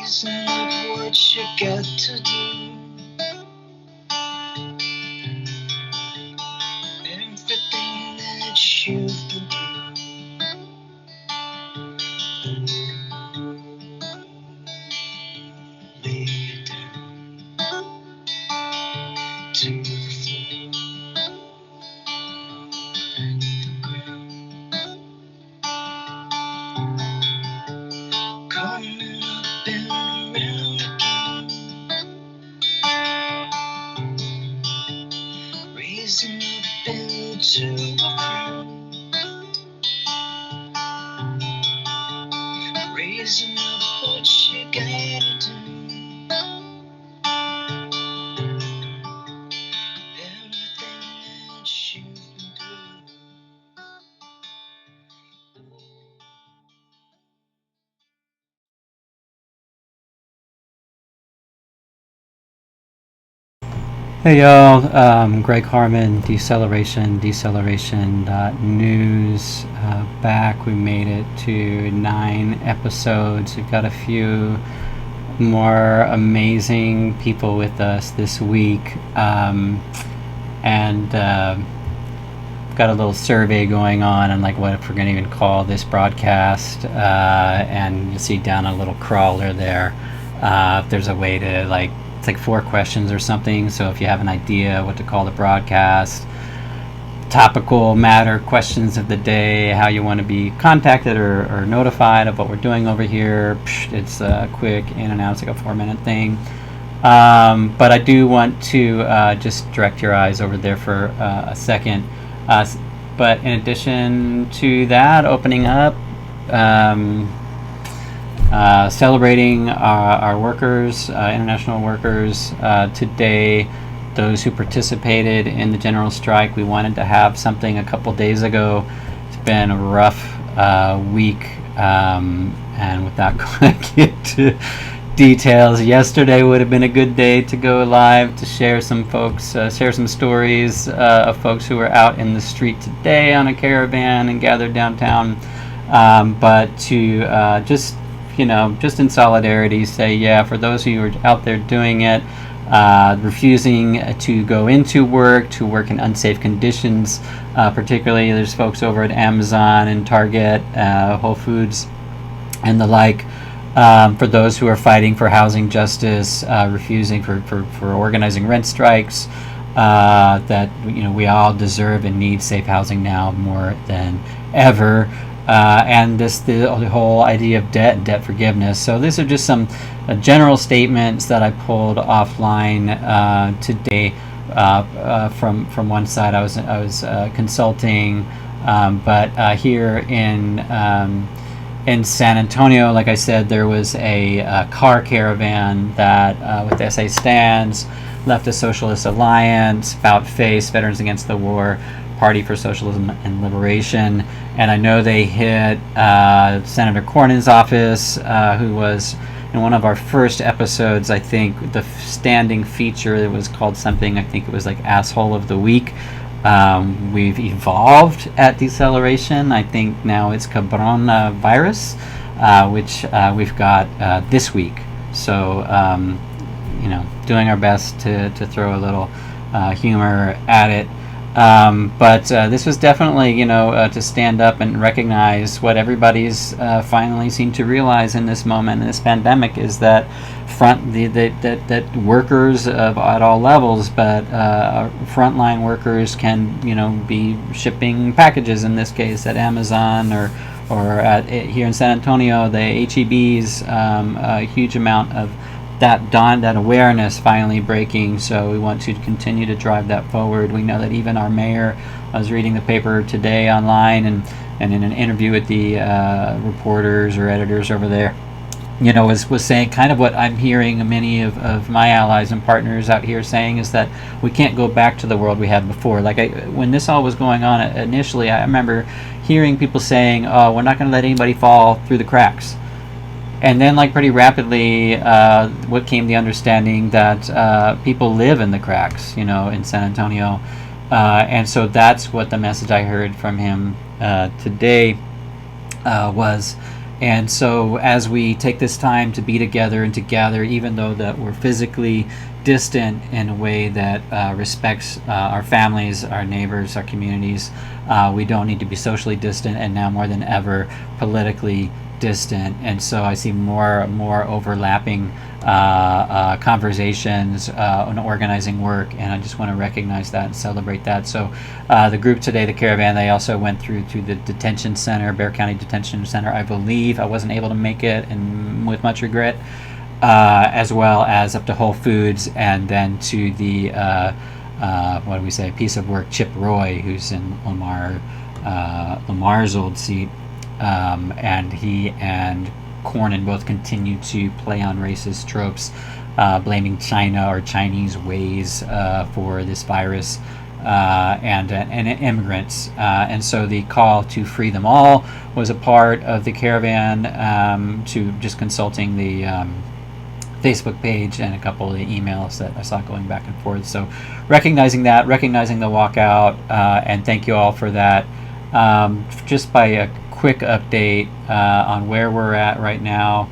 Reason up what you got to do. Everything that you've been through. Lay it down to the floor and the ground. Coming up and around again. Raising up into a crown. Raising up what you gotta do. Everything that you've been through. Hey y'all, Greg Harmon, Deceleration News. Back, we made it to 9 episodes. We've got a few more amazing people with us this week, and got a little survey going on like what if we're going to even call this broadcast, and you'll see down a little crawler there if there's a way to it's like 4 questions or something, so if you have an idea what to call the broadcast, topical matter, questions of the day, how you want to be contacted or notified of what we're doing over here, it's quick in and out. It's like a 4-minute thing, but I do want to just direct your eyes over there for a second, but in addition to that, opening up, celebrating our workers, international workers, today, those who participated in the general strike. We wanted to have something a couple days ago. It's been a rough week, and without going into details, yesterday would have been a good day to go live to share some folks, share some stories of folks who were out in the street today on a caravan and gathered downtown, but to just in solidarity, say, yeah, for those who are out there doing it, refusing to go into work, to work in unsafe conditions, particularly there's folks over at Amazon and Target, Whole Foods, and the like, for those who are fighting for housing justice, refusing for organizing rent strikes, that we all deserve and need safe housing now more than ever. And the whole idea of debt forgiveness. So these are just some general statements that I pulled offline today from one side. I was consulting, but here in San Antonio, like I said, there was a car caravan that with SA Stands, Leftist Socialist Alliance, About Face, Veterans Against the War, Party for Socialism and Liberation, and I know they hit Senator Cornyn's office, who was in one of our first episodes. I think the standing feature, it was called something, I think it was like Asshole of the Week. We've evolved at Deceleration. I think now it's Cabrón-a-virus, which we've got this week. So, doing our best to throw a little humor at it. But this was definitely, to stand up and recognize what everybody's finally seemed to realize in this moment, in this pandemic, is that that workers at all levels, but frontline workers can, be shipping packages, in this case at Amazon or here in San Antonio, the HEBs, a huge amount of that awareness finally breaking, so we want to continue to drive that forward. We know that even our mayor, I was reading the paper today online and in an interview with the reporters or editors over there, was saying kind of what I'm hearing many of my allies and partners out here saying, is that we can't go back to the world we had before. When this all was going on initially, I remember hearing people saying, oh, we're not going to let anybody fall through the cracks. And then, pretty rapidly, what came the understanding that people live in the cracks, in San Antonio. And so that's what the message I heard from him today was, And so as we take this time to be together and to gather, even though that we're physically distant in a way that respects our families, our neighbors, our communities, we don't need to be socially distant, and now more than ever politically distant. And so I see more overlapping conversations and organizing work, and I just want to recognize that and celebrate that. So the group today, the caravan, they also went through to the detention center, Bexar County Detention Center, I believe. I wasn't able to make it, and with much regret, as well as up to Whole Foods, and then to the what do we say, piece of work, Chip Roy, who's in Lamar's old seat, and he and Cornyn both continue to play on racist tropes, blaming China or Chinese ways for this virus, and immigrants. And so the call to free them all was a part of the caravan, to just consulting the Facebook page and a couple of the emails that I saw going back and forth. So recognizing that, recognizing the walkout, and thank you all for that. Just by a quick update on where we're at right now.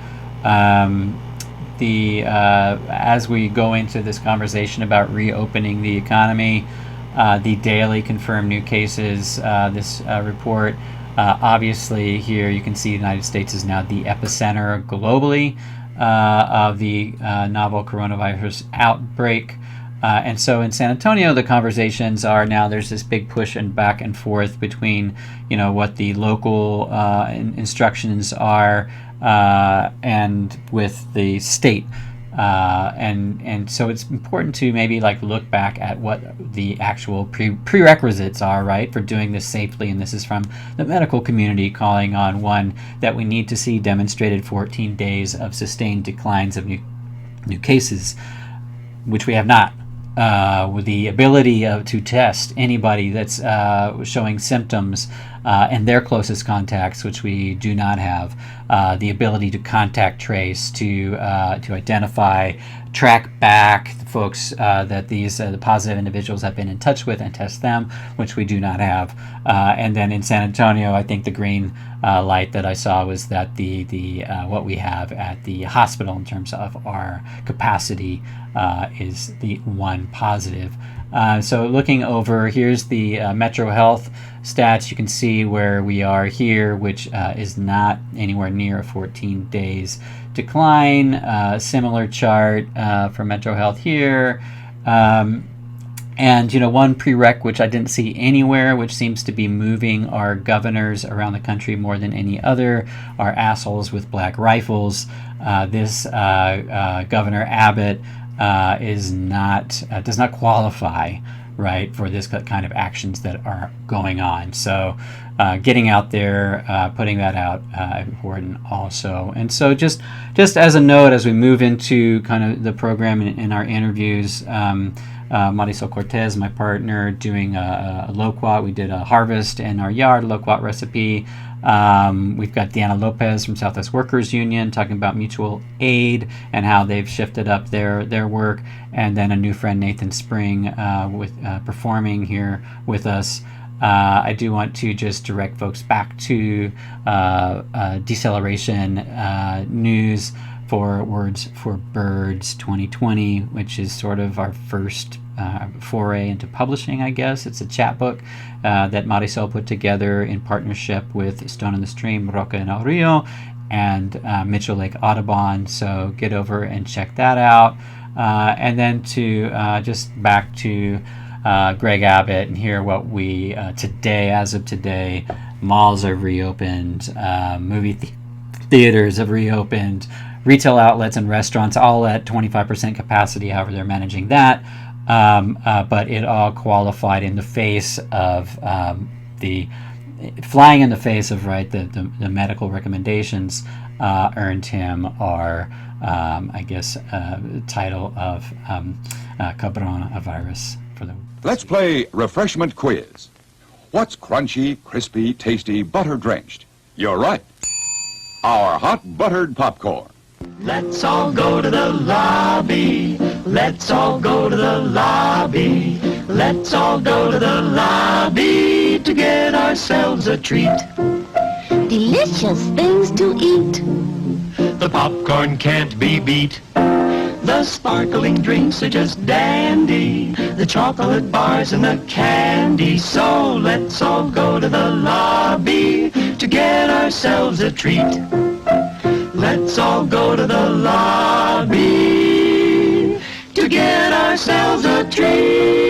As we go into this conversation about reopening the economy, the daily confirmed new cases, this report, obviously here you can see the United States is now the epicenter globally of the novel coronavirus outbreak. And so in San Antonio, the conversations are now there's this big push and back and forth between, what the local instructions are and with the state. And so it's important to maybe look back at what the actual prerequisites are, right, for doing this safely. And this is from the medical community calling on one that we need to see demonstrated 14 days of sustained declines of new cases, which we have not. With the ability to test anybody that's showing symptoms and their closest contacts, which we do not have, the ability to contact trace, to identify, track back the folks that these the positive individuals have been in touch with and test them, which we do not have. And then in San Antonio, I think the green light that I saw was that the what we have at the hospital in terms of our capacity is the one positive. So looking over, here's the Metro Health stats. You can see where we are here, which is not anywhere near a 14 days decline. Similar chart for Metro Health here. And one prereq which I didn't see anywhere, which seems to be moving our governors around the country more than any other, are assholes with black rifles. This Governor Abbott does not qualify, right, for this kind of actions that are going on. So getting out there, putting that out, important also. And so just as a note, as we move into kind of the program in our interviews, Marisol Cortez, my partner, doing a Loquat. We did a harvest in our yard, Loquat recipe. We've got Deanna Lopez from Southwest Workers Union talking about mutual aid and how they've shifted up their work. And then a new friend, Nathan Spring, with performing here with us. I do want to just direct folks back to Deceleration News for Words for Birds 2020, which is sort of our first foray into publishing, I guess. It's a chapbook that Marisol put together in partnership with Stone in the Stream, Roca en el Rio, and Mitchell Lake Audubon. So get over and check that out. And then to just back to Greg Abbott and hear what we today, as of today, malls are reopened, movie theaters have reopened, retail outlets and restaurants all at 25% capacity, however they're managing that. But it all qualified in the face of flying in the face of, right, the medical recommendations, earned him our, title of Cabrón-a-virus for the. Let's play refreshment quiz. What's crunchy, crispy, tasty, butter-drenched? You're right. Our hot buttered popcorn. Let's all go to the lobby. Let's all go to the lobby. Let's all go to the lobby to get ourselves a treat. delicious things to eat. The popcorn can't be beat. The sparkling drinks are just dandy. The chocolate bars and the candy. So let's all go to the lobby to get ourselves a treat. Let's all go to the lobby to get ourselves a treat.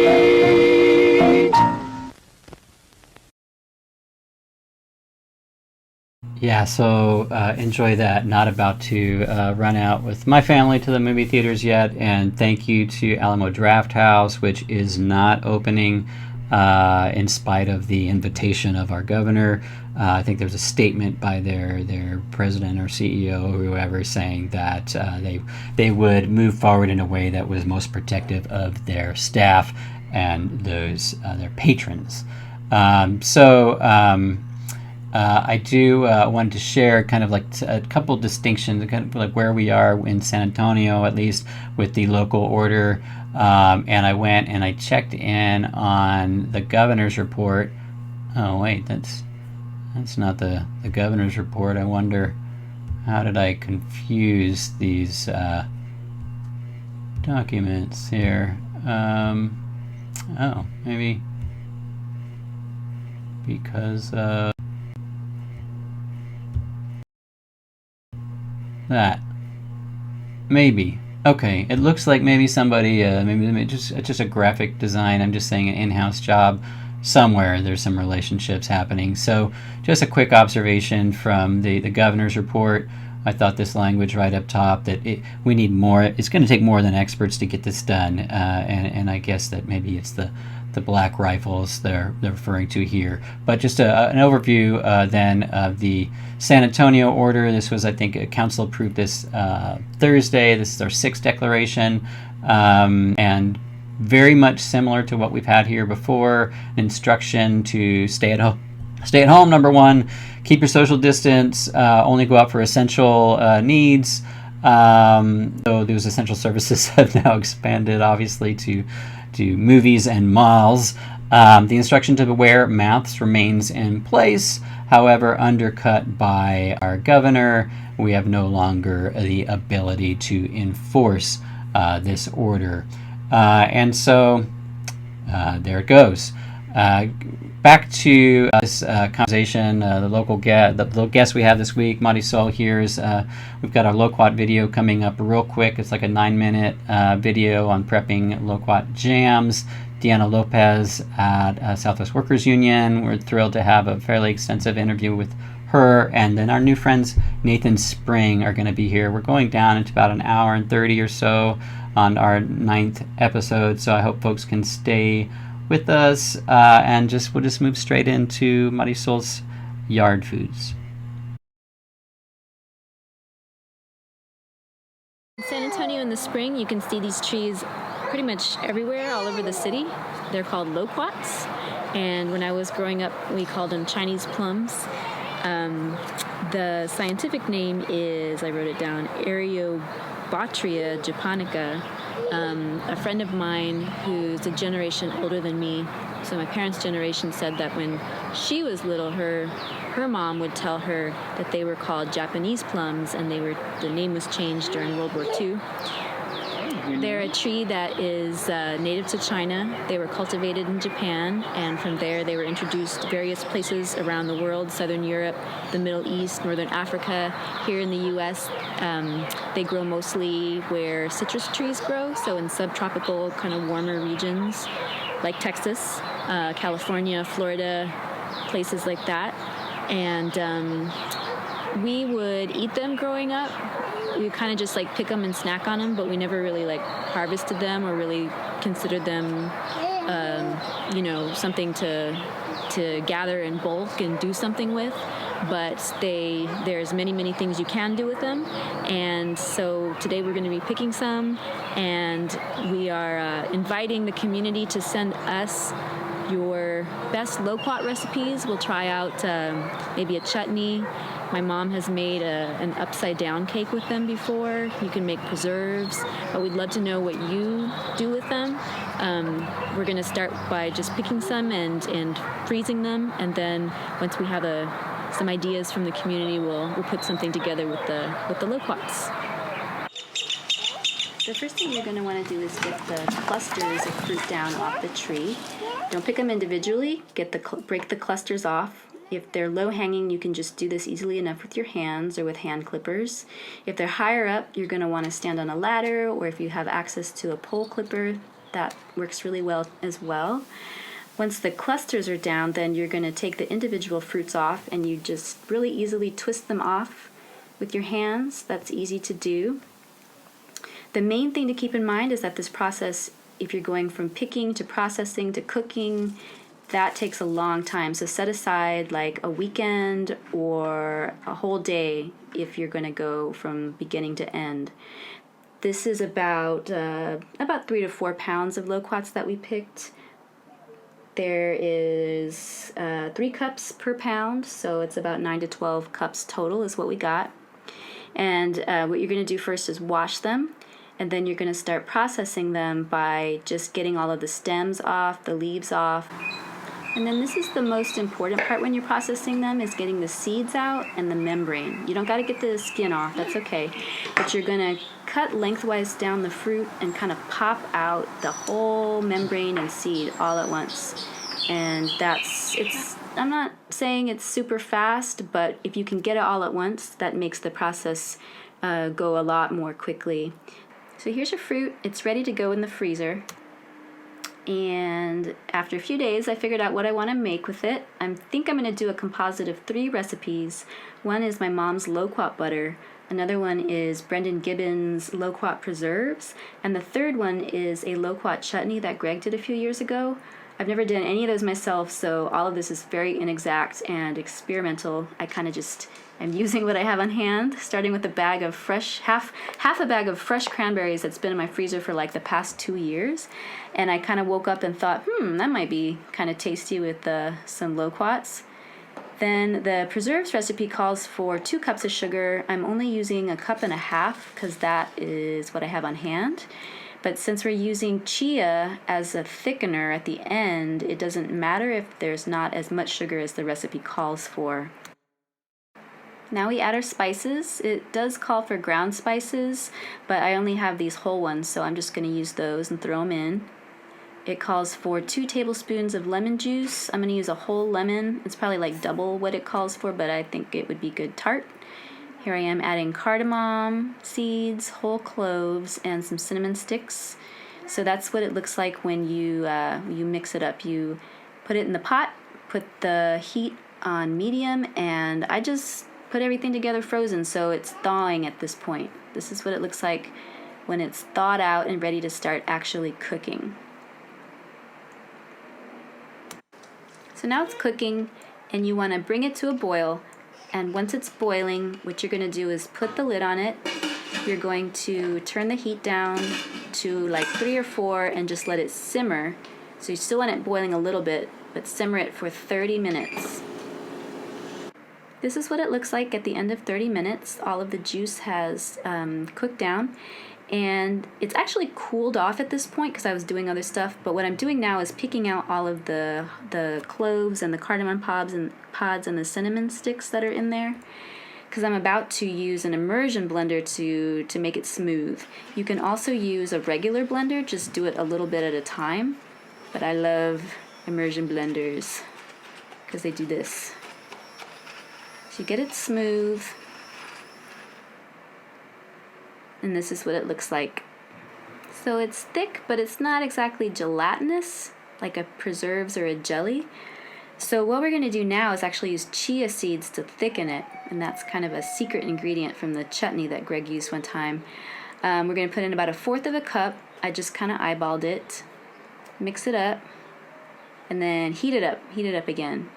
Yeah, so enjoy that. Not about to run out with my family to the movie theaters yet. And thank you to Alamo Drafthouse, which is not opening in spite of the invitation of our governor. I think there's a statement by their president or CEO or whoever saying that they would move forward in a way that was most protective of their staff and those their patrons. I do want to share kind of like a couple distinctions, kind of like where we are in San Antonio, at least with the local order. And I went and I checked in on the governor's report. Oh wait, that's not the governor's report. I wonder, how did I confuse these documents here? Oh, maybe because that. Maybe. Okay, it looks like maybe somebody, maybe just a graphic design. I'm just saying an in-house job. Somewhere there's some relationships happening. So just a quick observation from the governor's report. I thought this language right up top that we need more. It's going to take more than experts to get this done. And I guess that maybe it's the black rifles they're referring to here. But just an overview then of the San Antonio order. This was, I think, council approved this Thursday. This is our 6th declaration, and very much similar to what we've had here before. An instruction to stay at home. Stay at home, number 1. Keep your social distance. Only go out for essential needs. So those essential services have now expanded, obviously, to movies and malls. The instruction to wear masks remains in place, however, undercut by our governor. We have no longer the ability to enforce this order. And so there it goes. Back to this conversation, the local guest we have this week, Marisol here is, we've got our Loquat video coming up real quick. It's like a 9-minute video on prepping Loquat jams. Deanna Lopez at Southwest Workers Union. We're thrilled to have a fairly extensive interview with her. And then our new friends, Nathan Spring, are going to be here. We're going down into about an hour and 30 or so on our 9th episode. So I hope folks can stay with us, and we'll just move straight into Marisol's yard foods. In San Antonio in the spring, you can see these trees pretty much everywhere, all over the city. They're called loquats, and when I was growing up, we called them Chinese plums. The scientific name is, I wrote it down, Areobatria japonica. A friend of mine who's a generation older than me, so my parents' generation, said that when she was little, her mom would tell her that they were called Japanese plums, and the name was changed during World War II. They're a tree that is native to China. They were cultivated in Japan, and from there they were introduced to various places around the world, Southern Europe, the Middle East, Northern Africa. Here in the U.S., they grow mostly where citrus trees grow, so in subtropical, kind of warmer regions like Texas, California, Florida, places like that. And we would eat them growing up. We would kind of just like pick them and snack on them, but we never really like harvested them or really considered them, something to gather in bulk and do something with. But there's many things you can do with them. And so today we're going to be picking some, and we are inviting the community to send us your best loquat recipes. We'll try out maybe a chutney. My mom has made an upside-down cake with them before. You can make preserves, but we'd love to know what you do with them. We're going to start by just picking some and freezing them, and then once we have a some ideas from the community, we'll put something together with the Loquats. The first thing you're going to want to do is get the clusters of fruit down off the tree. Don't pick them individually. Break the clusters off. If they're low hanging, you can just do this easily enough with your hands or with hand clippers. If they're higher up, you're going to want to stand on a ladder, or if you have access to a pole clipper, that works really well as well. Once the clusters are down, then you're going to take the individual fruits off, and you just really easily twist them off with your hands. That's easy to do. The main thing to keep in mind is that this process, if you're going from picking to processing to cooking, that takes a long time. So set aside like a weekend or a whole day if you're going to go from beginning to end. This is about 3 to 4 pounds of loquats that we picked. There is 3 cups per pound, so it's about 9 to 12 cups total is what we got. And what you're going to do first is wash them. And then you're going to start processing them by just getting all of the stems off, the leaves off. And then this is the most important part when you're processing them, is getting the seeds out and the membrane. You don't got to get the skin off, that's okay. But you're going to cut lengthwise down the fruit and kind of pop out the whole membrane and seed all at once. And I'm not saying it's super fast, but if you can get it all at once, that makes the process go a lot more quickly. So here's your fruit. It's ready to go in the freezer. And after a few days, I figured out what I want to make with it. I think I'm going to do a composite of 3 recipes. One is my mom's loquat butter. Another one is Brendan Gibbons' loquat preserves. And the third one is a loquat chutney that Greg did a few years ago. I've never done any of those myself, so all of this is very inexact and experimental. I kind of just am using what I have on hand, starting with a bag of half a bag of fresh cranberries that's been in my freezer for like the past 2 years. And I kind of woke up and thought, that might be kind of tasty with some loquats. Then the preserves recipe calls for 2 cups of sugar. I'm only using 1.5 cups because that is what I have on hand. But since we're using chia as a thickener at the end, it doesn't matter if there's not as much sugar as the recipe calls for. Now we add our spices. It does call for ground spices, but I only have these whole ones, so I'm just going to use those and throw them in. It calls for 2 tablespoons of lemon juice. I'm going to use a whole lemon. It's probably like double what it calls for, but I think it would be good tart. Here I am adding cardamom seeds, whole cloves, and some cinnamon sticks. So that's what it looks like when you mix it up. You put it in the pot, put the heat on medium, and I just put everything together frozen, so it's thawing at this point. This is what it looks like when it's thawed out and ready to start actually cooking. So now it's cooking, and you want to bring it to a boil. And once it's boiling, what you're going to do is put the lid on it. You're going to turn the heat down to like 3 or 4 and just let it simmer. So you still want it boiling a little bit, but simmer it for 30 minutes. This is what it looks like at the end of 30 minutes. All of the juice has cooked down. And it's actually cooled off at this point because I was doing other stuff. But what I'm doing now is picking out all of the cloves and the cardamom pods and the cinnamon sticks that are in there, because I'm about to use an immersion blender to make it smooth. You can also use a regular blender, just do it a little bit at a time. But I love immersion blenders because they do this. So you get it smooth. And this is what it looks like. So it's thick, but it's not exactly gelatinous like a preserves or a jelly. So what we're going to do now is actually use chia seeds to thicken it, and that's kind of a secret ingredient from the chutney that Greg used one time. We're going to put in about 1/4 cup. I just kind of eyeballed it, mix it up, and then heat it up again.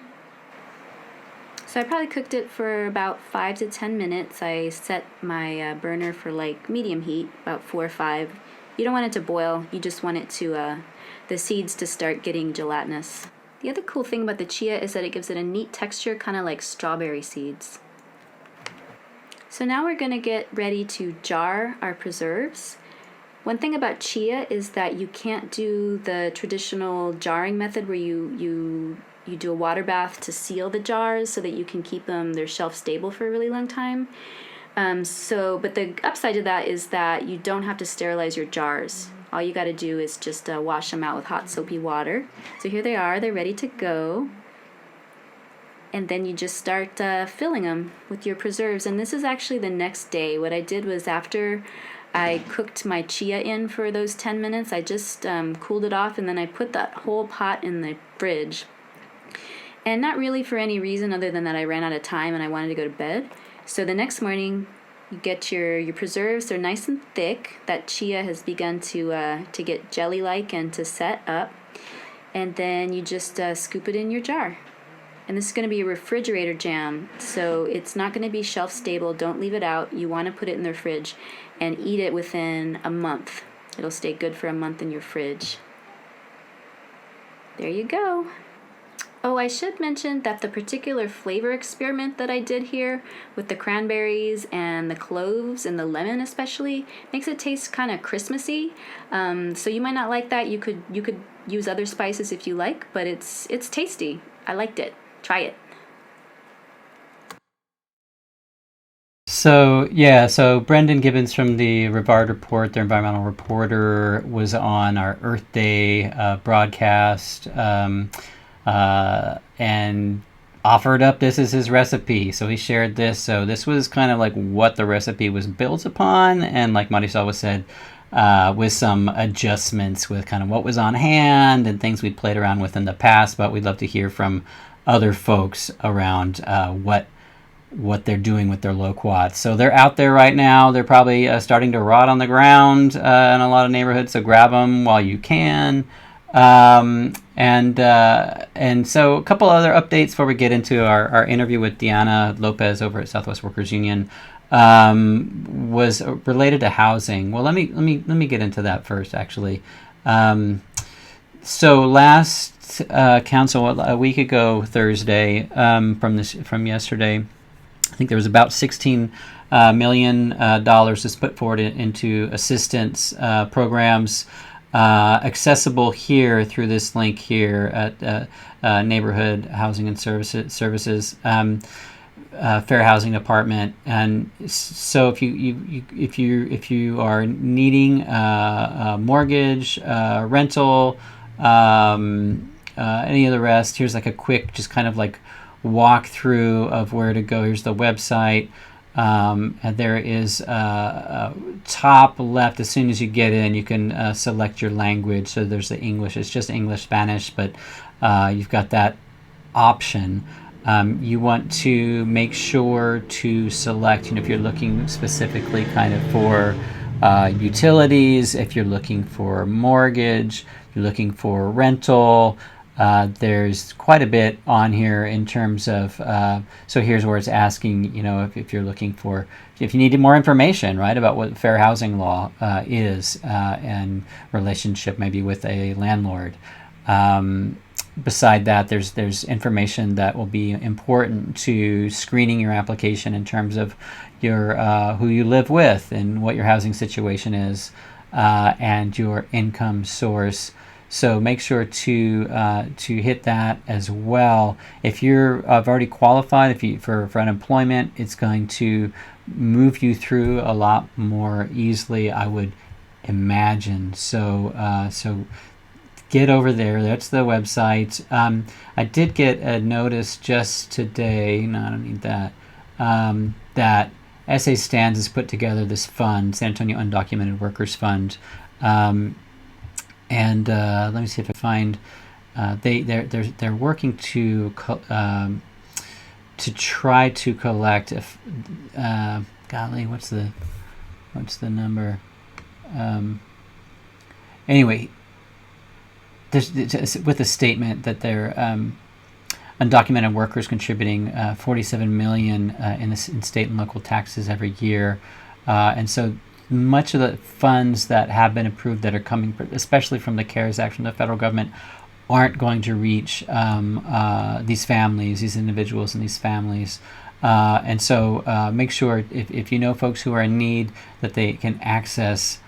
So I probably cooked it for about 5 to 10 minutes. I set my burner for like medium heat, about 4 or 5. You don't want it to boil. You just want it to the seeds to start getting gelatinous. The other cool thing about the chia is that it gives it a neat texture, kind of like strawberry seeds. So now we're going to get ready to jar our preserves. One thing about chia is that you can't do the traditional jarring method where you you do a water bath to seal the jars so that you can keep them, they're shelf stable for a really long time. But the upside to that is that you don't have to sterilize your jars. All you got to do is just wash them out with hot soapy water. So here they are, they're ready to go. And then you just start filling them with your preserves. And this is actually the next day. What I did was after I cooked my chia in for those 10 minutes, I just cooled it off, and then I put that whole pot in the fridge. And not really for any reason other than that I ran out of time and I wanted to go to bed. So the next morning, you get your preserves. They're nice and thick. That chia has begun to get jelly-like and to set up. And then you just scoop it in your jar. And this is going to be a refrigerator jam, so it's not going to be shelf stable. Don't leave it out. You want to put it in the fridge and eat it within a month. It'll stay good for a month in your fridge. There you go. Oh, I should mention that the particular flavor experiment that I did here with the cranberries and the cloves and the lemon especially makes it taste kind of Christmassy. So you might not like that. You could use other spices if you like, but it's tasty. I liked it. Try it. So Brendan Gibbons from the Rivard Report, their environmental reporter, was on our Earth Day broadcast and offered up this as his recipe. So he shared this. So this was kind of like what the recipe was built upon, and like Marisol was said, with some adjustments with kind of what was on hand and things we'd played around with in the past. But we'd love to hear from other folks around what they're doing with their loquats. So they're out there right now. They're probably starting to rot on the ground in a lot of neighborhoods. So grab them while you can. And so a couple other updates before we get into our interview with Deanna Lopez over at Southwest Workers Union was related to housing. Well, let me get into that first, actually. So last council a week ago Thursday, from yesterday, I think there was about $16 million that's put forward into assistance programs accessible here through this link here at Neighborhood Housing and Services Fair Housing Department. And so if you are needing a mortgage, rental, any of the rest, here's like a quick just kind of like walk through of where to go. Here's the website. And there is top left, as soon as you get in, you can select your language. So there's the English. It's just English, Spanish, but you've got that option. You want to make sure to select, if you're looking specifically kind of for utilities, if you're looking for mortgage, if you're looking for rental. There's quite a bit on here in terms of, so here's where it's asking, if you're looking for, if you needed more information, right, about what fair housing law is and relationship maybe with a landlord. Beside that, there's information that will be important to screening your application in terms of your who you live with and what your housing situation is and your income source. So make sure to hit that as well. If you're already qualified, for unemployment, it's going to move you through a lot more easily, I would imagine. So get over there. That's the website. I did get a notice just today. No, I don't need that. That SA Stands has put together this fund, San Antonio Undocumented Workers Fund. And let me see if I find they're working to try to collect. Golly, what's the number? Anyway, there's with a statement that they're undocumented workers contributing $47 million in state and local taxes every year, and so much of the funds that have been approved that are coming, especially from the CARES Act from the federal government, aren't going to reach these families, these individuals and these families. And so make sure if you know folks who are in need that they can access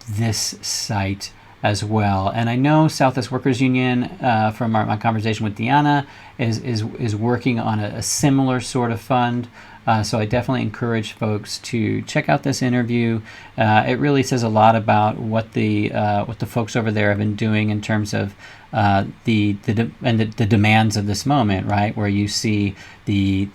this site as well. And I know Southwest Workers Union, from my conversation with Deanna, is working on a similar sort of fund. So I definitely encourage folks to check out this interview. It really says a lot about what the folks over there have been doing in terms of the demands of this moment, right? Where you see the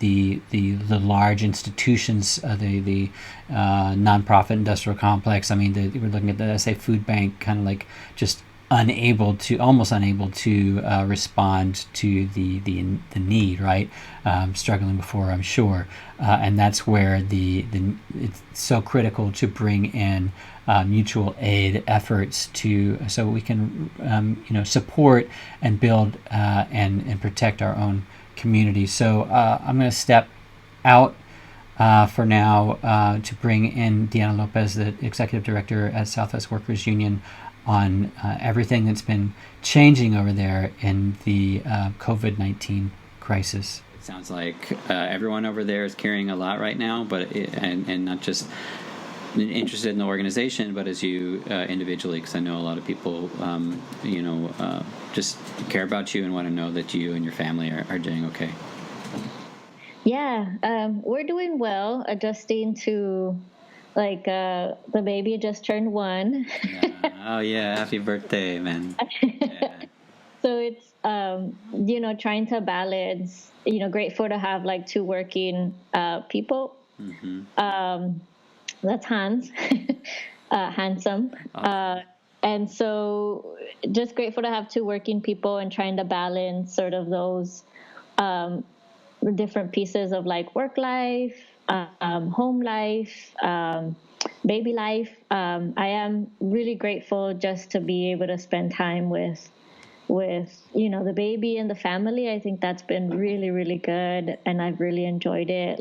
large institutions, the nonprofit industrial complex. I mean, we're looking at the SA Food Bank, kind of like just almost unable to respond to the need, right? Struggling before, I'm sure, and that's where it's so critical to bring in mutual aid efforts so we can support and build and protect our own community. So I'm going to step out for now to bring in Deanna Lopez, the executive director at Southwest Workers Union, on everything that's been changing over there in the COVID-19 crisis. It sounds like everyone over there is carrying a lot right now, and not just interested in the organization, but as you individually, because I know a lot of people, just care about you and want to know that you and your family are doing okay. Yeah, we're doing well, adjusting to the baby just turned 1. Oh yeah, happy birthday, man. Yeah. So it's trying to balance, grateful to have 2 working people. Mm-hmm. That's Hans, handsome. Awesome. And so just grateful to have 2 working people and trying to balance sort of those different pieces of work life, home life, baby life. I am really grateful just to be able to spend time with the baby and the family. I think that's been really, really good, and I've really enjoyed it.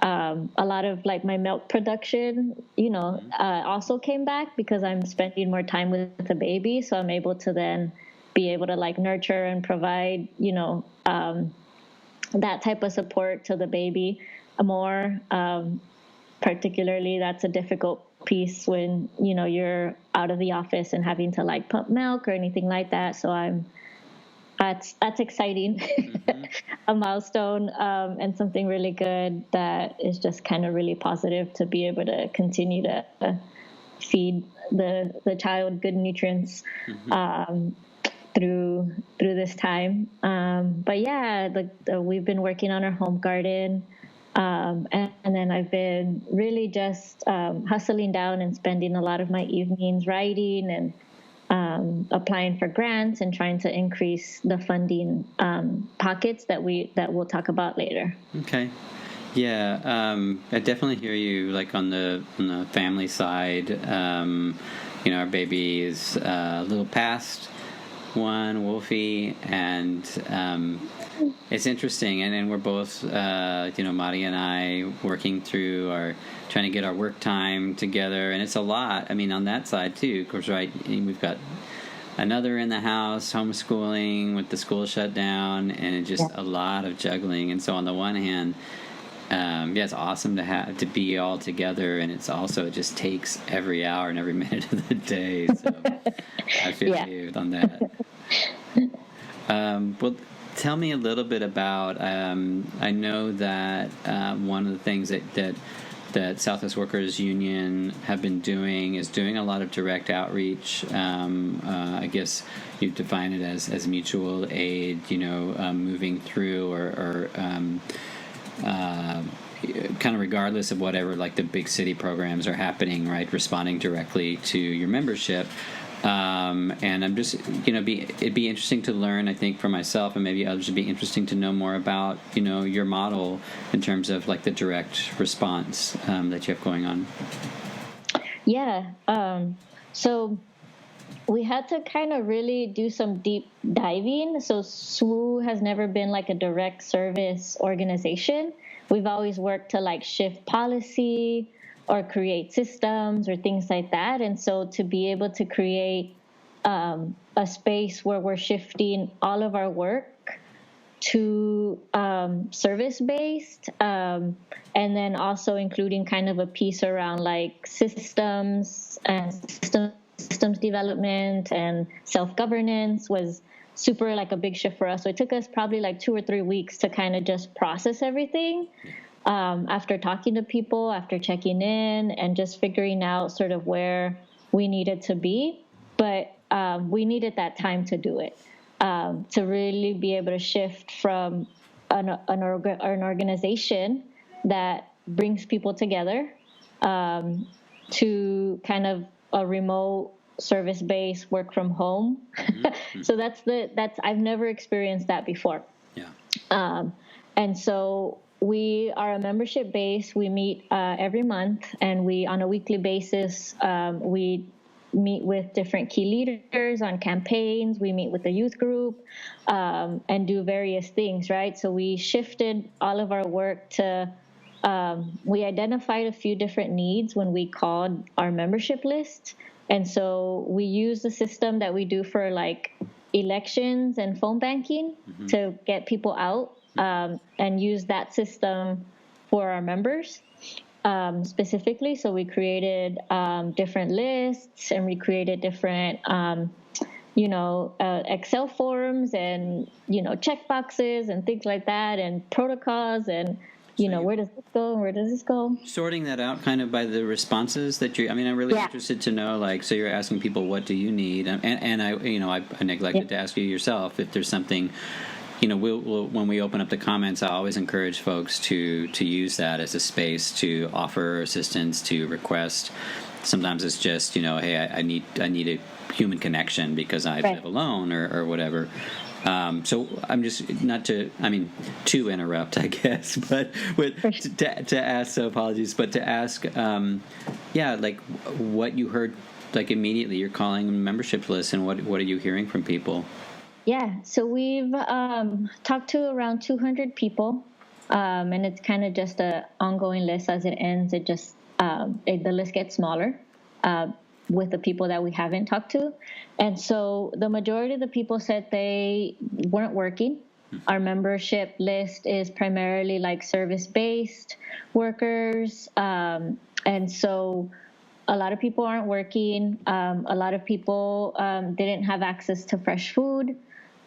A lot of my milk production, also came back because I'm spending more time with the baby, so I'm able to then be able to nurture and provide that type of support to the baby more. Particularly, that's a difficult piece when you're out of the office and having to pump milk or anything like that. So that's exciting. Mm-hmm. A milestone, and something really good that is just kind of really positive to be able to continue to feed the child good nutrients. Mm-hmm. Through this time. But yeah, we've been working on our home garden. And then I've been really just hustling down and spending a lot of my evenings writing and applying for grants and trying to increase the funding pockets that we'll talk about later. Okay. Yeah, I definitely hear you on the family side. Our baby is a little past 1, Wolfie, and it's interesting, and we're both Madi and I working through trying to get our work time together, and it's a lot. I mean, on that side too, of course, right? We've got another in the house, homeschooling with the school shut down, and it's just a lot of juggling. And so on the one hand, it's awesome to be all together, and it just takes every hour and every minute of the day. So I feel you on that. Well, tell me a little bit about. I know that one of the things that Southwest Workers Union have been doing is doing a lot of direct outreach. I guess you define it as mutual aid. Moving through or kind of regardless of whatever the big city programs are happening, right? Responding directly to your membership. And I'm just, it'd be interesting to learn, I think, for myself, and maybe others would be interesting to know more about, your model in terms of the direct response that you have going on. Yeah. So we had to kind of really do some deep diving. So SWU has never been a direct service organization. We've always worked to shift policy or create systems or things like that. And so to be able to create a space where we're shifting all of our work to service-based, and then also including kind of a piece around systems and systems systems development and self-governance was super like a big shift for us. So it took us probably like 2 or 3 weeks to kind of just process everything. After talking to people, after checking in, and just figuring out sort of where we needed to be. But we needed that time to do it, to really be able to shift from an organization that brings people together to kind of a remote service-based work from home. Mm-hmm. So that's I've never experienced that before. Yeah. And so we are a membership base. We meet every month, and we on a weekly basis we meet with different key leaders on campaigns. We meet with the youth group and do various things, right? So we shifted all of our work to we identified a few different needs when we called our membership list. And so we use the system that we do for like elections and phone banking mm-hmm. to get people out and use that system for our members specifically. So we created different lists, and we created different, Excel forms and, check boxes and things like that, and protocols and, where does this go and where does this go? Sorting that out kind of by the responses that I'm really interested to know, like, so you're asking people, what do you need? And I neglected to ask you yourself if there's something, we'll when we open up the comments, I always encourage folks to use that as a space to offer assistance, to request. Sometimes it's just, hey, I need a human connection because I live alone or whatever. So I'm just to interrupt, I guess, but to ask, so apologies, but to ask, like what you heard, like immediately you're calling a membership list, and what are you hearing from people? Yeah, so we've talked to around 200 people, and it's kind of just an ongoing list. As it ends, it just the list gets smaller with the people that we haven't talked to. And so the majority of the people said they weren't working. Our membership list is primarily like service-based workers. And so a lot of people aren't working. A lot of people didn't have access to fresh food.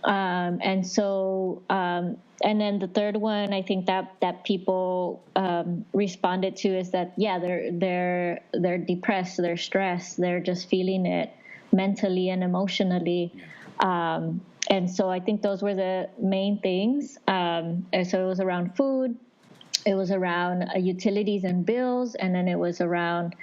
And so, and then the third one, I think that people responded to is that, they're depressed, they're stressed, they're just feeling it mentally and emotionally. And so I think those were the main things. And so it was around food, it was around utilities and bills, and then it was around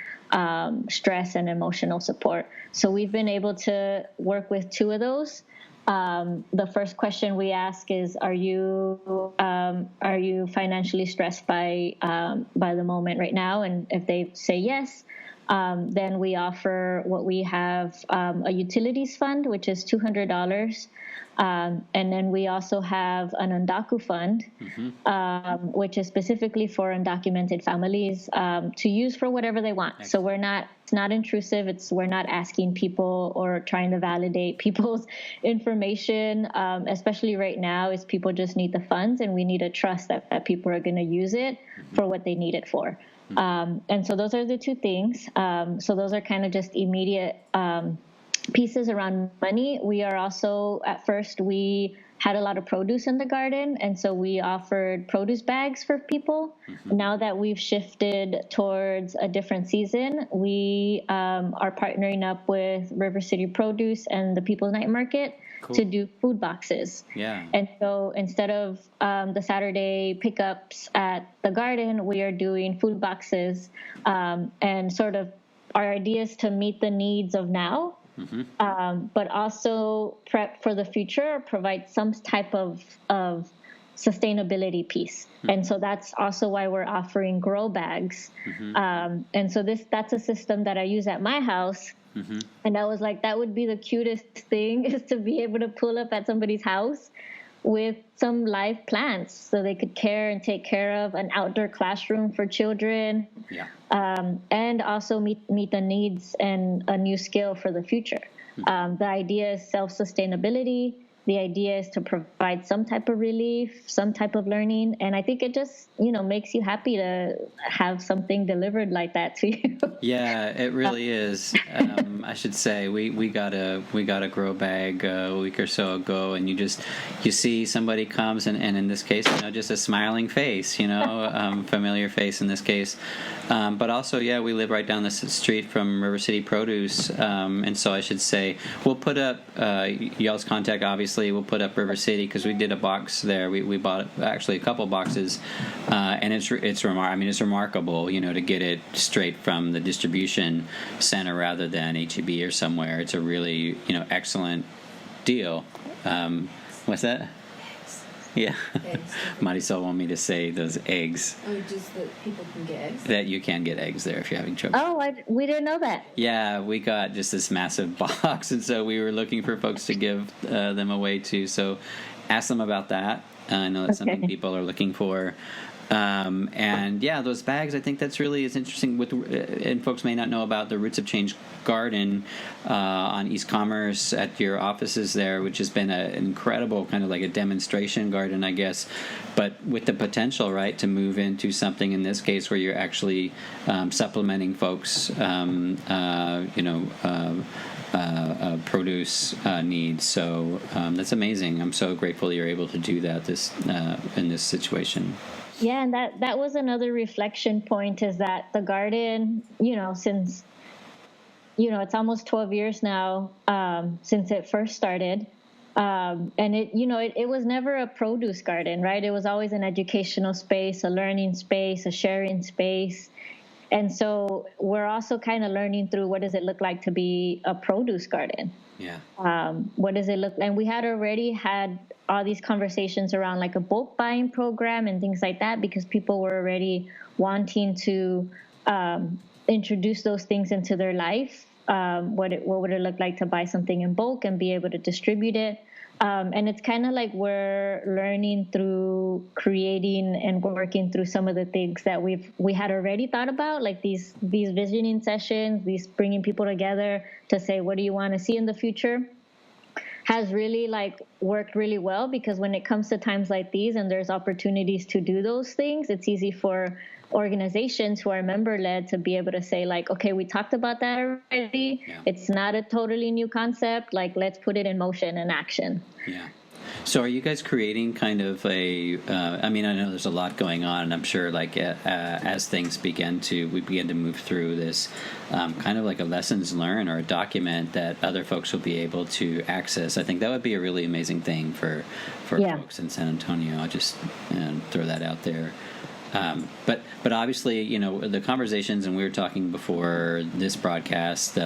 stress and emotional support. So we've been able to work with 2 of those. The first question we ask is, are you financially stressed by the moment right now? And if they say yes, then we offer what we have, a utilities fund, which is $200. And then we also have an Undaku fund, mm-hmm. Which is specifically for undocumented families to use for whatever they want. Excellent. So it's not intrusive. We're not asking people or trying to validate people's information, especially right now, is people just need the funds, and we need to trust that people are going to use it mm-hmm. for what they need it for. Mm-hmm. And so those are the 2 things. So those are kind of just immediate pieces around money. We are also, at first, we had a lot of produce in the garden, and so we offered produce bags for people. Mm-hmm. Now that we've shifted towards a different season, we are partnering up with River City Produce and the People's Night Market to do food boxes. Yeah. And so instead of the Saturday pickups at the garden, we are doing food boxes, and sort of our idea is to meet the needs of now. Mm-hmm. But also prep for the future, provide some type of sustainability piece. Mm-hmm. And so that's also why we're offering grow bags. Mm-hmm. And so that's a system that I use at my house. Mm-hmm. And I was like, that would be the cutest thing, is to be able to pull up at somebody's house with some live plants so they could care and take care of, an outdoor classroom for children, and also meet the needs and a new skill for the future. The idea is self-sustainability. the idea is to provide some type of relief, some type of learning. And I think it just, makes you happy to have something delivered like that to you. Yeah, it really is. I should say we got a grow bag a week or so ago, and you see somebody comes and in this case, just a smiling face, familiar face in this case. But also, yeah, we live right down the street from River City Produce, and so I should say we'll put up y'all's contact. Obviously, we'll put up River City because we did a box there. We bought actually a couple boxes, and it's remarkable, to get it straight from the distribution center rather than HEB or somewhere. It's a really excellent deal. What's that? Yeah. Marisol wanted me to say those eggs. Oh, just that people can get eggs? That you can get eggs there if you're having trouble. Oh, we didn't know that. Yeah, we got just this massive box, and so we were looking for folks to give them away to. So ask them about that. I know that's something people are looking for. And yeah, those bags, I think that's really is interesting. And folks may not know about the Roots of Change Garden on East Commerce at your offices there, which has been an incredible kind of like a demonstration garden, I guess, but with the potential, right, to move into something in this case where you're actually supplementing folks, produce needs. So that's amazing. I'm so grateful you're able to do that in this situation. Yeah, and that was another reflection point, is that the garden, since, it's almost 12 years now since it first started. And it was never a produce garden, right? It was always an educational space, a learning space, a sharing space. And so we're also kind of learning through what does it look like to be a produce garden? Yeah. What does it look like? And we had already had all these conversations around like a bulk buying program and things like that, because people were already wanting to introduce those things into their life. What would it look like to buy something in bulk and be able to distribute it? And it's kind of like we're learning through creating and working through some of the things that we had already thought about, like these visioning sessions, these bringing people together to say, what do you want to see in the future? Has really worked really well, because when it comes to times like these and there's opportunities to do those things, it's easy for organizations who are member-led to be able to say, okay, we talked about that already. Yeah. It's not a totally new concept. Let's put it in motion and action. Yeah. So are you guys creating kind of I know there's a lot going on, and I'm sure as things begin to move through this kind of like a lessons learned or a document that other folks will be able to access. I think that would be a really amazing thing for folks in San Antonio. I'll just throw that out there. But obviously, the conversations, and we were talking before this broadcast,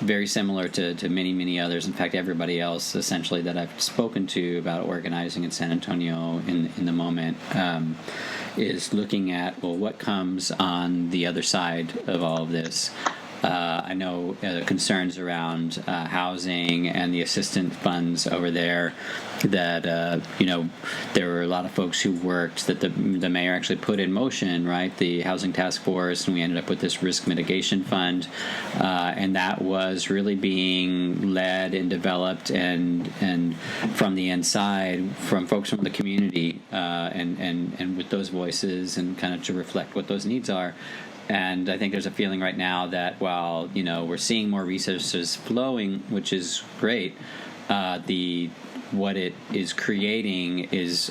very similar to many, many others. In fact, everybody else essentially that I've spoken to about organizing in San Antonio in the moment is looking at, well, what comes on the other side of all of this. I know concerns around housing and the assistance funds over there, that there were a lot of folks who worked that the mayor actually put in motion, right, the housing task force, and we ended up with this risk mitigation fund, and that was really being led and developed and from the inside, from folks from the community, and with those voices and kind of to reflect what those needs are. And I think there's a feeling right now that while we're seeing more resources flowing, which is great, what it is creating is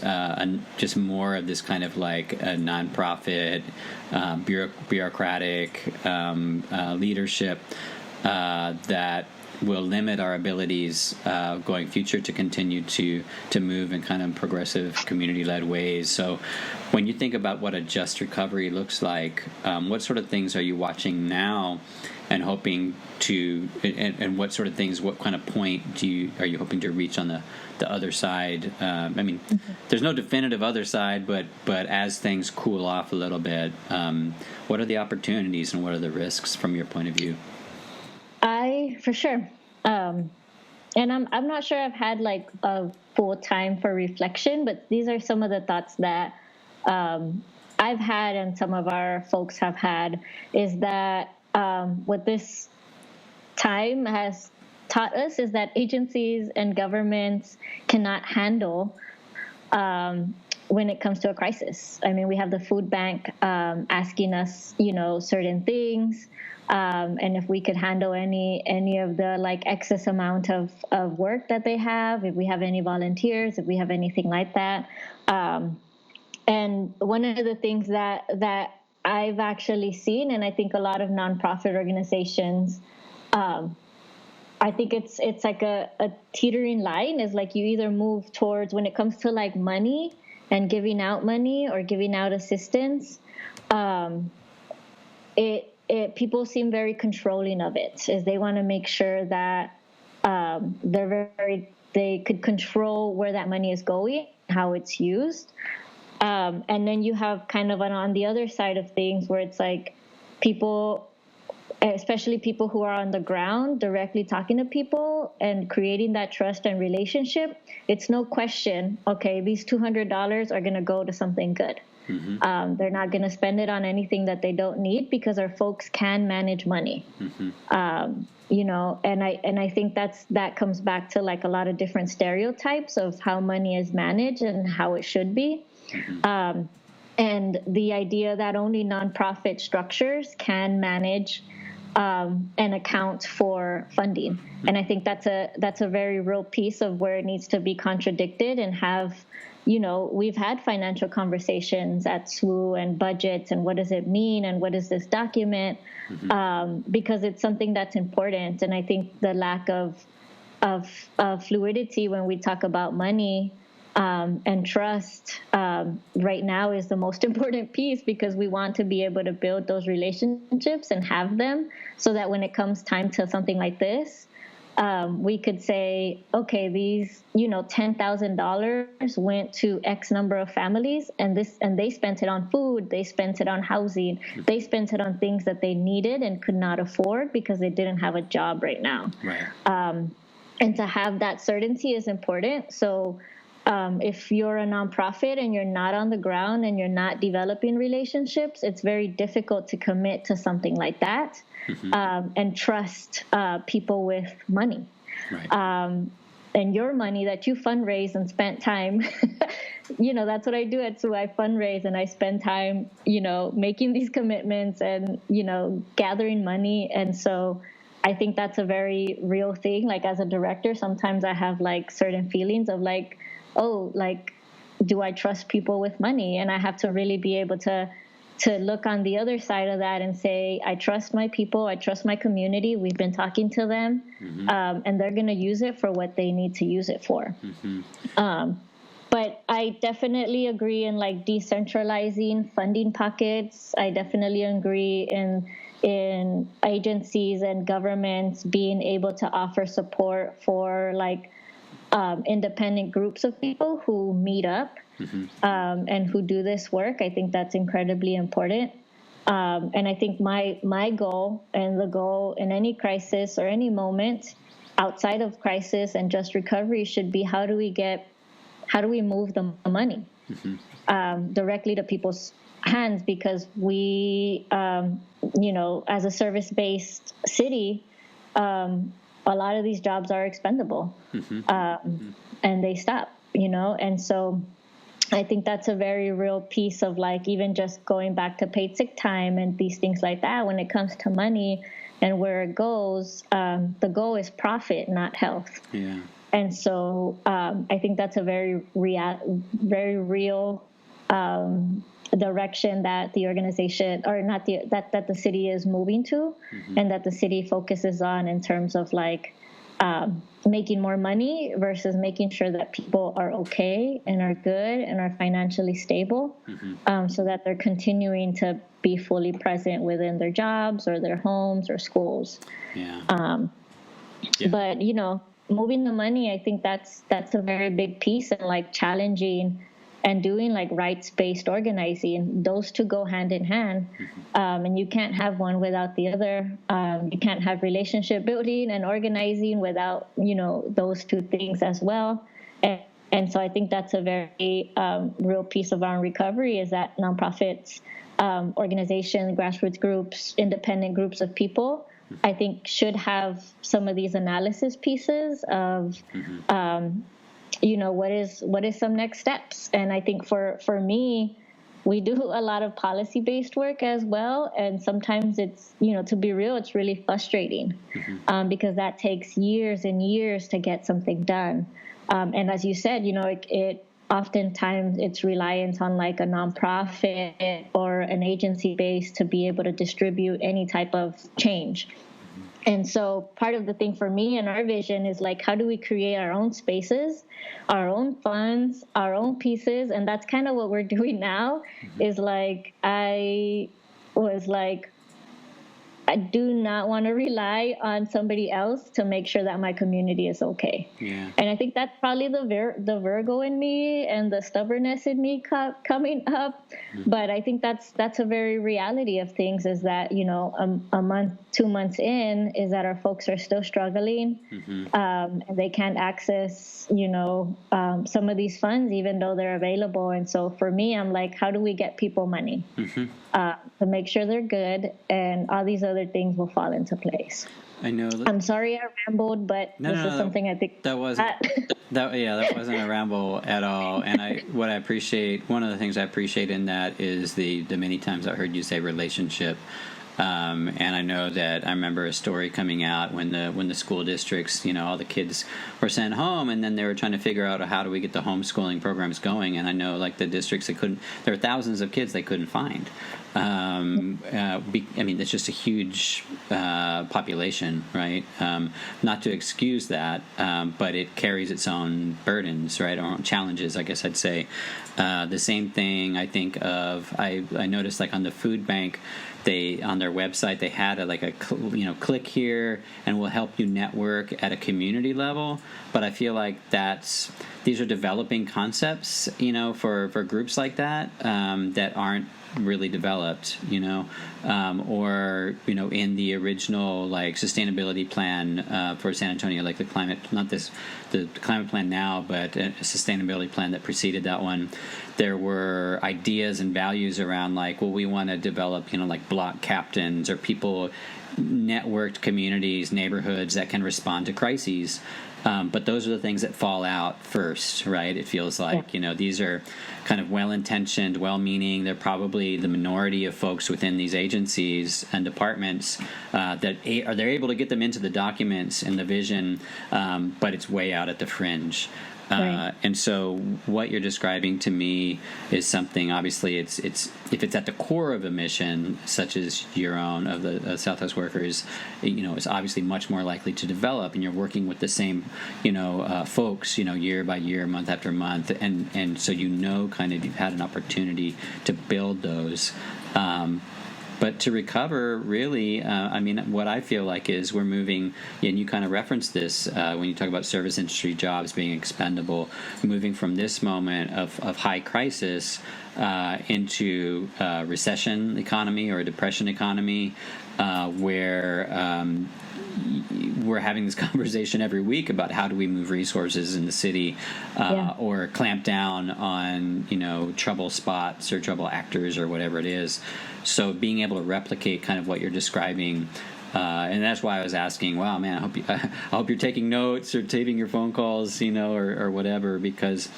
just more of this kind of like a nonprofit, bureaucratic leadership that will limit our abilities going future to continue to move in kind of progressive community-led ways. So when you think about what a just recovery looks like, what sort of things are you watching now and hoping to, and what sort of things, what kind of point are you hoping to reach on the other side? There's no definitive other side, but as things cool off a little bit, what are the opportunities and what are the risks from your point of view? For sure. And I'm not sure I've had a full time for reflection, but these are some of the thoughts that I've had and some of our folks have had, is that what this time has taught us is that agencies and governments cannot handle when it comes to a crisis. I mean, we have the food bank asking us, certain things. And if we could handle any of the like excess amount of work that they have, if we have any volunteers, if we have anything like that. And one of the things that I've actually seen, and I think a lot of nonprofit organizations, I think it's like a teetering line, is like you either move towards, when it comes to like money and giving out money or giving out assistance, people seem very controlling of it, is they want to make sure that they could control where that money is going, how it's used. And then you have kind of on the other side of things where it's like people, especially people who are on the ground directly talking to people and creating that trust and relationship. It's no question, okay, these $200 are going to go to something good. Mm-hmm. They're not going to spend it on anything that they don't need, because our folks can manage money. Mm-hmm. And I think that comes back to like a lot of different stereotypes of how money is managed and how it should be. Mm-hmm. And the idea that only nonprofit structures can manage and account for funding. And I think that's a very real piece of where it needs to be contradicted and have, we've had financial conversations at SWU and budgets and what does it mean and what is this document, because it's something that's important. And I think the lack of fluidity when we talk about money and trust right now is the most important piece, because we want to be able to build those relationships and have them so that when it comes time to something like this, we could say, okay, these, $10,000 went to X number of families, and they spent it on food, they spent it on housing, they spent it on things that they needed and could not afford because they didn't have a job right now. Right. And to have that certainty is important. So if you're a nonprofit and you're not on the ground and you're not developing relationships, it's very difficult to commit to something like that. Mm-hmm. And trust people with money. Right. And your money that you fundraise and spent time, that's what I do at SWU. I fundraise and I spend time, making these commitments and, gathering money. And so I think that's a very real thing. Like as a director, sometimes I have like certain feelings of like, oh, like, do I trust people with money? And I have to really be able to look on the other side of that and say, I trust my people, I trust my community, we've been talking to them, and they're going to use it for what they need to use it for. Mm-hmm. But I definitely agree in like decentralizing funding pockets. I definitely agree in agencies and governments being able to offer support for like independent groups of people who meet up. Mm-hmm. And who do this work. I think that's incredibly important. And I think my goal and the goal in any crisis or any moment outside of crisis and just recovery should be how do we move the money directly to people's hands, because we, as a service-based city, a lot of these jobs are expendable, and they stop, and so I think that's a very real piece of like even just going back to paid sick time and these things like that. When it comes to money and where it goes, the goal is profit, not health. Yeah. And so I think that's a very real direction that the organization, or not that the city is moving to, and that the city focuses on in terms of like making more money versus making sure that people are okay and are good and are financially stable, so that they're continuing to be fully present within their jobs or their homes or schools. Yeah. But moving the money, I think that's a very big piece, and like challenging and doing like rights-based organizing. Those two go hand in hand, and you can't have one without the other. You can't have relationship building and organizing without those two things as well. And so I think that's a very real piece of our recovery, is that nonprofits, organizations, grassroots groups, independent groups of people I think should have some of these analysis pieces of, what is some next steps. And I think for me, we do a lot of policy-based work as well, and sometimes it's, to be real, it's really frustrating because that takes years and years to get something done. And as you said, it oftentimes it's reliant on like a nonprofit or an agency base to be able to distribute any type of change. And so part of the thing for me and our vision is like, how do we create our own spaces, our own funds, our own pieces? And that's kind of what we're doing now is like, I do not want to rely on somebody else to make sure that my community is okay. Yeah. And I think that's probably the Virgo in me and the stubbornness in me coming up. But I think that's a very reality of things is that, a month, 2 months in is that our folks are still struggling. And they can't access, some of these funds, even though they're available. And so for me, I'm like, how do we get people money to make sure they're good, and all these other things will fall into place. I know. I'm sorry I rambled, but this is something I think that wasn't that wasn't a ramble at all. And one of the things I appreciate in that is the many times I heard you say relationship. And I know that I remember a story coming out when the school districts, all the kids were sent home, and then they were trying to figure out how do we get the homeschooling programs going. And I know like the districts there are thousands of kids they couldn't find. It's just a huge population, right? Not to excuse that, but it carries its own burdens, right? Or own challenges, I guess I'd say. The same thing I think of. I noticed like on the food bank, on their website they had click here and we'll help you network at a community level. But I feel like these are developing concepts, for groups like that that aren't really developed, or in the original like sustainability plan for San Antonio, like the climate plan now, but a sustainability plan that preceded that one. There were ideas and values around like, well, we want to develop, like block captains or people, networked communities, neighborhoods that can respond to crises. But those are the things that fall out first, right? It feels like, these are kind of well-intentioned, well-meaning. They're probably the minority of folks within these agencies and departments they're able to get them into the documents and the vision, but it's way out at the fringe. Right. And so what you're describing to me is something, obviously, it's if it's at the core of a mission, such as your own of the Southwest Workers, it's obviously much more likely to develop, and you're working with the same, folks, year by year, month after month, and so kind of you've had an opportunity to build those. But to recover, really, what I feel like is we're moving, and you kind of referenced this when you talk about service industry jobs being expendable, moving from this moment of high crisis into recession economy or a depression economy, where we're having this conversation every week about how do we move resources in the city or clamp down on, trouble spots or trouble actors or whatever it is. So being able to replicate kind of what you're describing, and that's why I was asking, wow, man, I hope you're taking notes or taping your phone calls, or whatever, because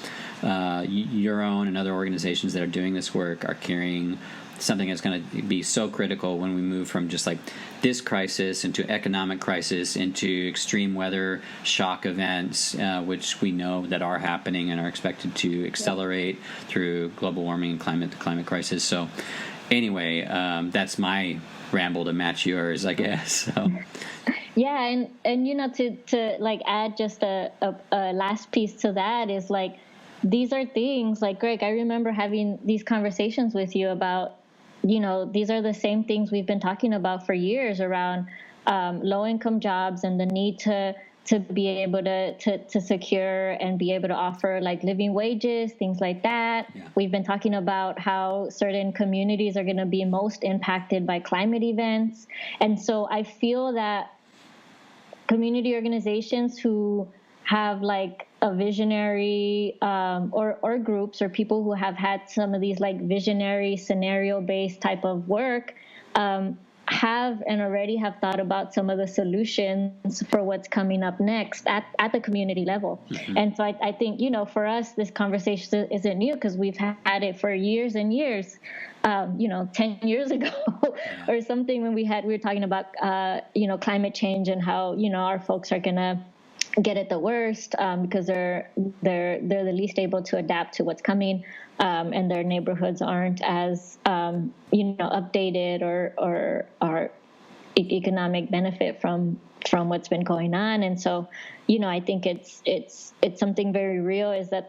your own and other organizations that are doing this work are carrying something that's going to be so critical when we move from just like this crisis into economic crisis into extreme weather shock events, which we know that are happening and are expected to accelerate through global warming and the climate crisis. So anyway, that's my ramble to match yours, I guess. So. Yeah, and to like add just a last piece to that is like, these are things like, Greg, I remember having these conversations with you about, these are the same things we've been talking about for years around low-income jobs and the need to be able to secure and be able to offer like living wages, things like that. Yeah. We've been talking about how certain communities are going to be most impacted by climate events. And so I feel that community organizations who have like a visionary or groups or people who have had some of these like visionary scenario based type of work have and already have thought about some of the solutions for what's coming up next at the community level. And so I think, for us, this conversation isn't new because we've had it for years and years. 10 years ago or something when we were talking about, climate change and how, our folks are going to get it the worst because they're the least able to adapt to what's coming, and their neighborhoods aren't as updated or economic benefit from what's been going on. And so I think it's something very real, is that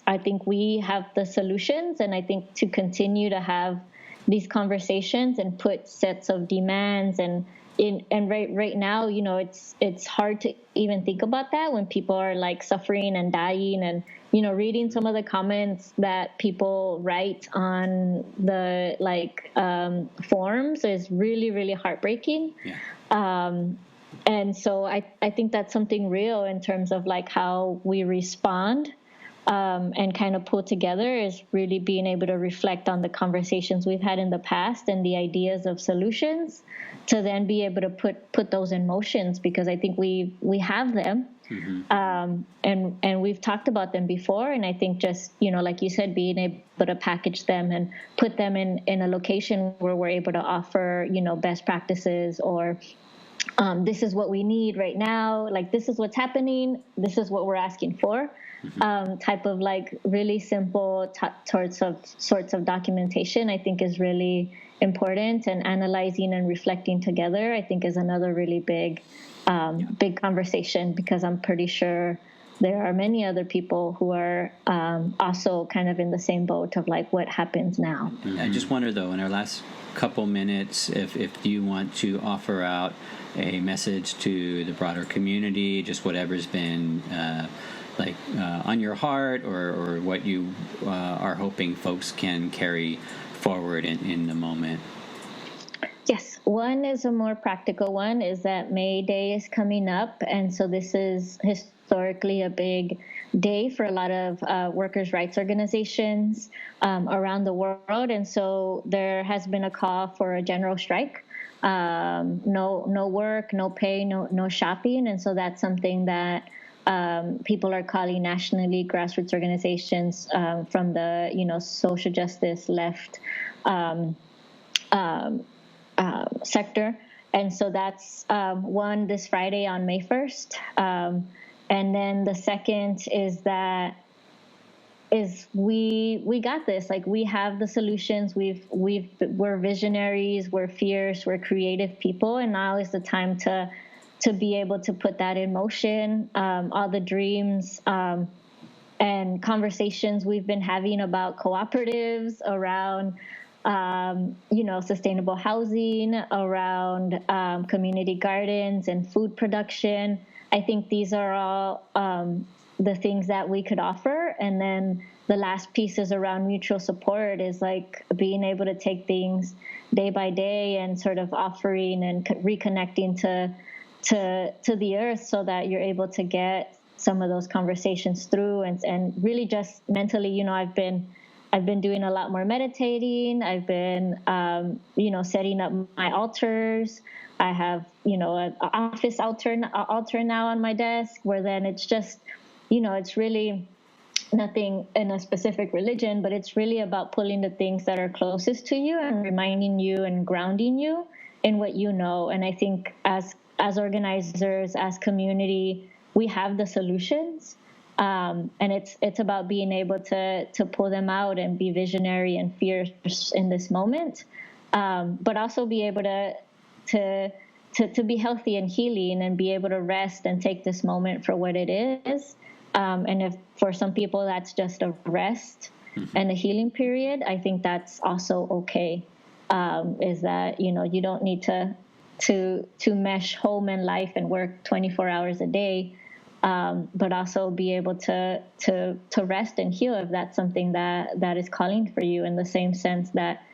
I think we have the solutions, and I think to continue to have these conversations and put sets of demands and right now, it's hard to even think about that when people are like suffering and dying, and reading some of the comments that people write on the forums is really, really heartbreaking. And so I think that's something real in terms of like how we respond and kind of pull together, is really being able to reflect on the conversations we've had in the past and the ideas of solutions, to then be able to put those in motions, because I think we have them, and we've talked about them before. And I think just, like you said, being able to package them and put them in a location where we're able to offer, best practices, or this is what we need right now, like this is what's happening, this is what we're asking for, type of like really simple sorts of documentation, I think is really important. And analyzing and reflecting together, I think, is another really big conversation, because I'm pretty sure there are many other people who are also kind of in the same boat of like, what happens now. I just wonder, though, in our last couple minutes, if you want to offer out a message to the broader community, just whatever's been on your heart, or what you are hoping folks can carry forward in the moment. Yes, one is a more practical one, is that May Day is coming up, and so this is historically a big day for a lot of workers' rights organizations around the world. And so there has been a call for a general strike. No work, no pay, no shopping. And so that's something that people are calling nationally, grassroots organizations from the social justice left sector. And so that's one this Friday on May 1st. And then the second is we got this. Like, we have the solutions. We're visionaries. We're fierce. We're creative people. And now is the time to be able to put that in motion. All the dreams and conversations we've been having about cooperatives around, sustainable housing, around community gardens and food production. I think these are all the things that we could offer. And then the last piece is around mutual support, is like being able to take things day by day and sort of offering and reconnecting to the earth, so that you're able to get some of those conversations through, and really just mentally, I've been doing a lot more meditating. I've been, setting up my altars. I have, an office altar now on my desk, where then it's just, it's really nothing in a specific religion, but it's really about pulling the things that are closest to you and reminding you and grounding you in what you know. And I think as organizers, as community, we have the solutions. And it's about being able to pull them out and be visionary and fierce in this moment, but also be able to be healthy and healing, and be able to rest and take this moment for what it is. And if for some people that's just a rest and a healing period, I think that's also okay. Is that you don't need to mesh home and life and work 24 hours a day. But also be able to rest and heal if that's something that is calling for you, in the same sense that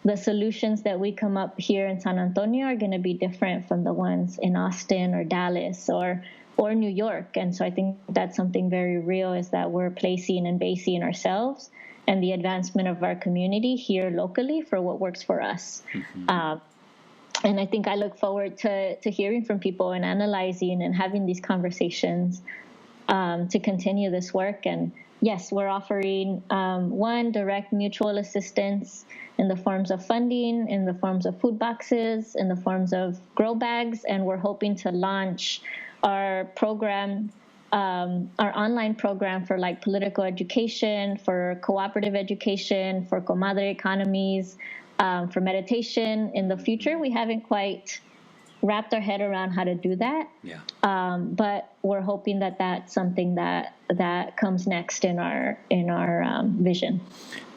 the solutions that we come up here in San Antonio are going to be different from the ones in Austin or Dallas or New York. And so I think that's something very real, is that we're placing and basing ourselves and the advancement of our community here locally for what works for us. I think I look forward to hearing from people and analyzing and having these conversations to continue this work. And yes, we're offering one, direct mutual assistance in the forms of funding, in the forms of food boxes, in the forms of grow bags, and we're hoping to launch our program, our online program for like political education, for cooperative education, for comadre economies, for meditation in the future. We haven't quite wrapped our head around how to do that. Yeah. But we're hoping that that's something that comes next in our vision.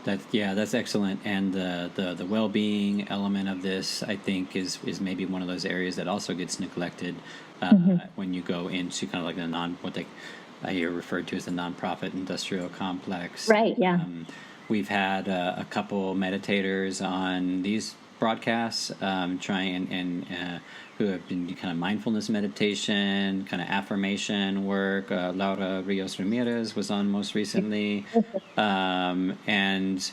That's excellent. And the well-being element of this, I think, is maybe one of those areas that also gets neglected when you go into kind of like what I hear referred to as the nonprofit industrial complex. Right. Yeah. We've had a couple meditators on these broadcasts, trying and who have been kind of mindfulness meditation, kind of affirmation work. Laura Rios Ramirez was on most recently, and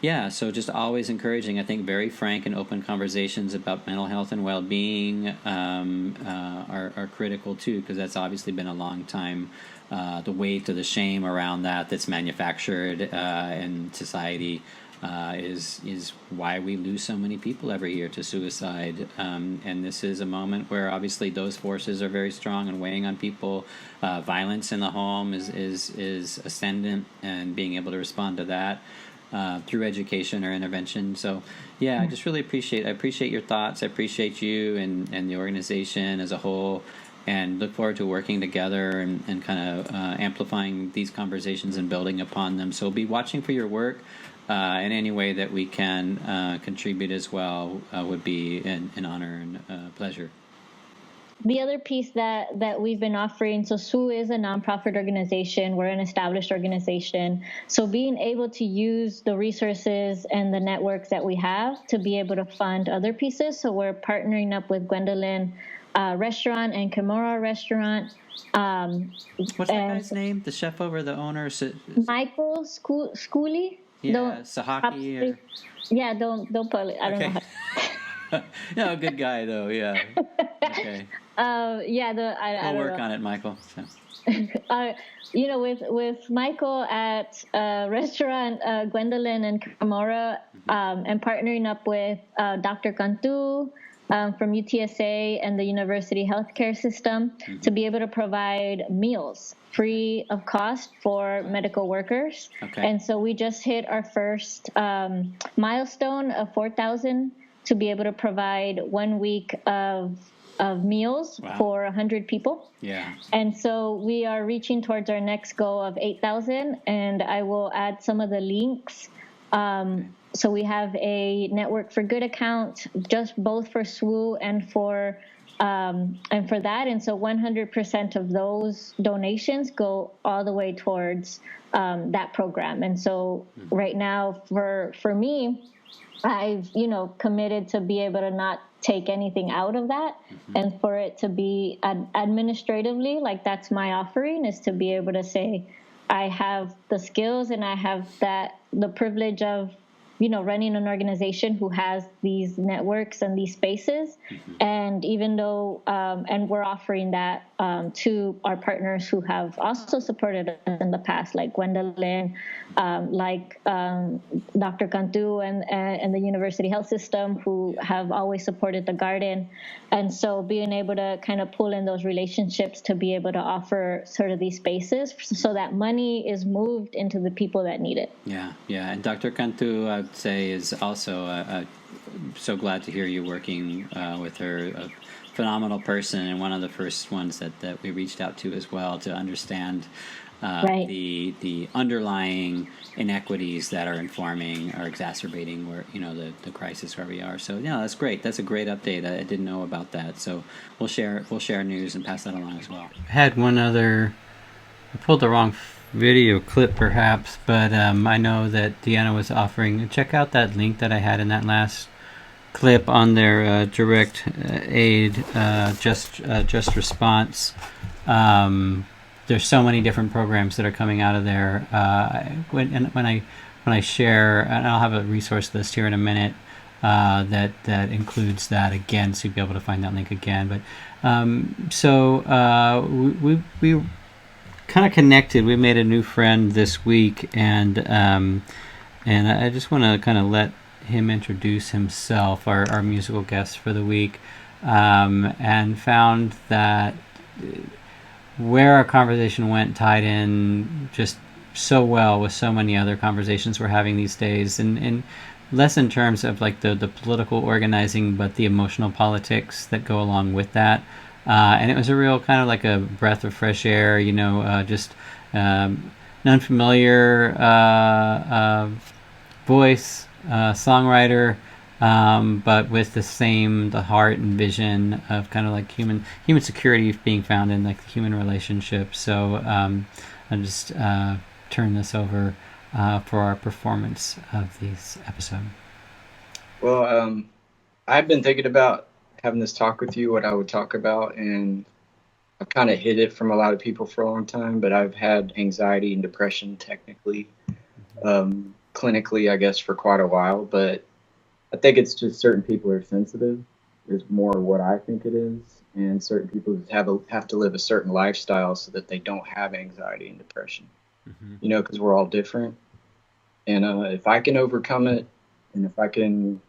yeah, so just always encouraging. I think very frank and open conversations about mental health and well-being are critical too, because that's obviously been a long time. The weight or the shame around that's manufactured in society is why we lose so many people every year to suicide. And this is a moment where obviously those forces are very strong and weighing on people. Violence in the home is ascendant, and being able to respond to that through education or intervention. So yeah, I just really appreciate your thoughts. I appreciate you and the organization as a whole, and look forward to working together and kind of amplifying these conversations and building upon them. So be watching for your work in any way that we can contribute as well would be an honor and a pleasure. The other piece that we've been offering, so SWU is a nonprofit organization. We're an established organization. So being able to use the resources and the networks that we have to be able to fund other pieces. So we're partnering up with Gwendolyn Restaurant and Kimura Restaurant. What's that guy's name? The chef over the owner? Michael Schooley? Yeah, Sahaki. Or... Yeah, don't put it. I don't know how. No, good guy though. Yeah. Okay. We'll work on it, Michael. So. With Michael at restaurant Gwendolyn and Kimura, and partnering up with Dr. Cantu from UTSA and the university healthcare system to be able to provide meals free of cost for medical workers. Okay. And so we just hit our first milestone of 4,000 to be able to provide 1 week of meals for 100 people. Yeah. And so we are reaching towards our next goal of 8,000, and I will add some of the links. So we have a Network for Good account, just both for SWU and for that. And so 100% of those donations go all the way towards that program. And so right now for me, I've, committed to be able to not take anything out of that, and for it to be administratively, like that's my offering, is to be able to say, I have the skills and I have the privilege of, running an organization who has these networks and these spaces. And even though, and we're offering that to our partners who have also supported us in the past, like Gwendolyn, like Dr. Cantu and the University Health System, who have always supported the garden. And so being able to kind of pull in those relationships to be able to offer sort of these spaces so that money is moved into the people that need it. Yeah. And Dr. Cantu, I would say, is also so glad to hear you working with her. A phenomenal person, and one of the first ones that we reached out to as well, to understand the underlying inequities that are informing or exacerbating where the crisis where we are. So that's great. That's a great update. I didn't know about that. So we'll share news and pass that along as well. I had one other. I pulled the wrong video clip perhaps, but I know that Deanna was offering. Check out that link that I had in that last clip on their direct aid, just response. There's so many different programs that are coming out of there. When I share, and I'll have a resource list here in a minute. that includes that again, so you'll be able to find that link again. But we kind of connected. We made a new friend this week, and I just want to kind of let him introduce himself, our musical guest for the week, and found that where our conversation went tied in just so well with so many other conversations we're having these days, and less in terms of like the political organizing, but the emotional politics that go along with that. And it was a real kind of like a breath of fresh air, just an unfamiliar voice, songwriter, but with the heart and vision of kind of like human security being found in like the human relationship. So I'll just turn this over for our performance of this episode. Well, I've been thinking about having this talk with you, what I would talk about, and I've kind of hid it from a lot of people for a long time, but I've had anxiety and depression technically, clinically, I guess, for quite a while, but I think it's just certain people are sensitive is more what I think it is, and certain people have to live a certain lifestyle so that they don't have anxiety and depression, because we're all different. And if I can overcome it, and if I can,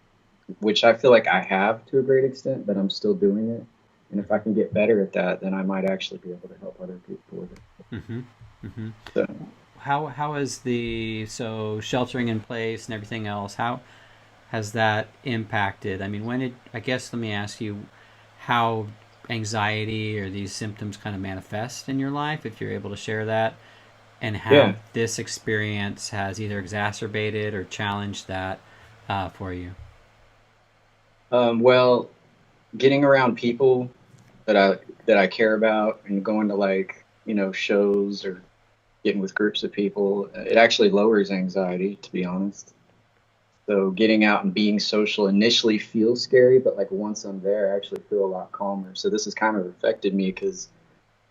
which I feel like I have to a great extent, but I'm still doing it. And if I can get better at that, then I might actually be able to help other people with it. So, how is so sheltering in place and everything else? How has that impacted? I mean, let me ask you how anxiety or these symptoms kind of manifest in your life, if you're able to share that, and how this experience has either exacerbated or challenged that for you. Well, getting around people that I care about and going to shows or getting with groups of people, it actually lowers anxiety, to be honest. So getting out and being social initially feels scary, but like once I'm there, I actually feel a lot calmer. So this has kind of affected me because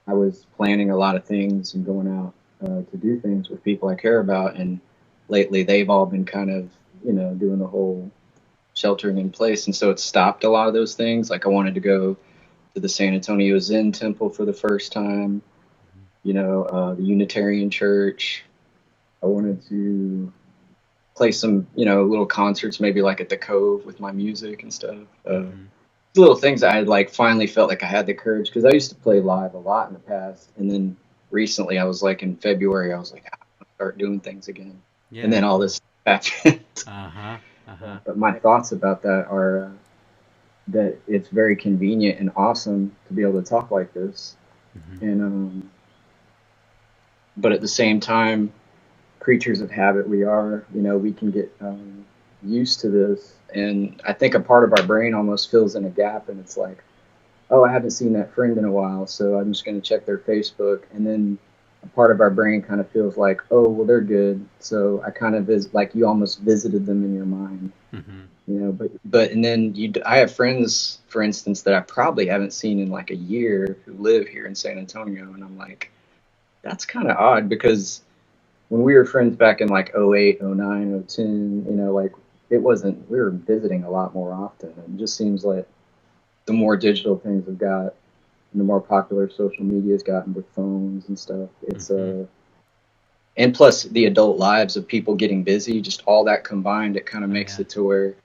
I was planning a lot of things and going out to do things with people I care about. And lately they've all been kind of, doing the whole sheltering in place. And so it stopped a lot of those things. Like I wanted to go to the San Antonio Zen Temple for the first time, the Unitarian Church. I wanted to play some, little concerts, maybe like at the Cove with my music and stuff. Little things I had finally felt like I had the courage, because I used to play live a lot in the past. And then recently I was in February, I was like, I'm going to start doing things again. Yeah. And then all this happened. But my thoughts about that are that it's very convenient and awesome to be able to talk like this. And but at the same time, creatures of habit we are, we can get used to this. And I think a part of our brain almost fills in a gap, and it's like, oh, I haven't seen that friend in a while, so I'm just going to check their Facebook. And then a part of our brain kind of feels like, oh, well, they're good. So I kind of you almost visited them in your mind, but and then I have friends, for instance, that I probably haven't seen in a year who live here in San Antonio. And I'm like, that's kind of odd, because when we were friends back in 08, 09, 010, it wasn't, we were visiting a lot more often. And it just seems like the more digital things have got, and the more popular social media has gotten with phones and stuff, it's and plus the adult lives of people getting busy, just all that combined, it kind of makes it to where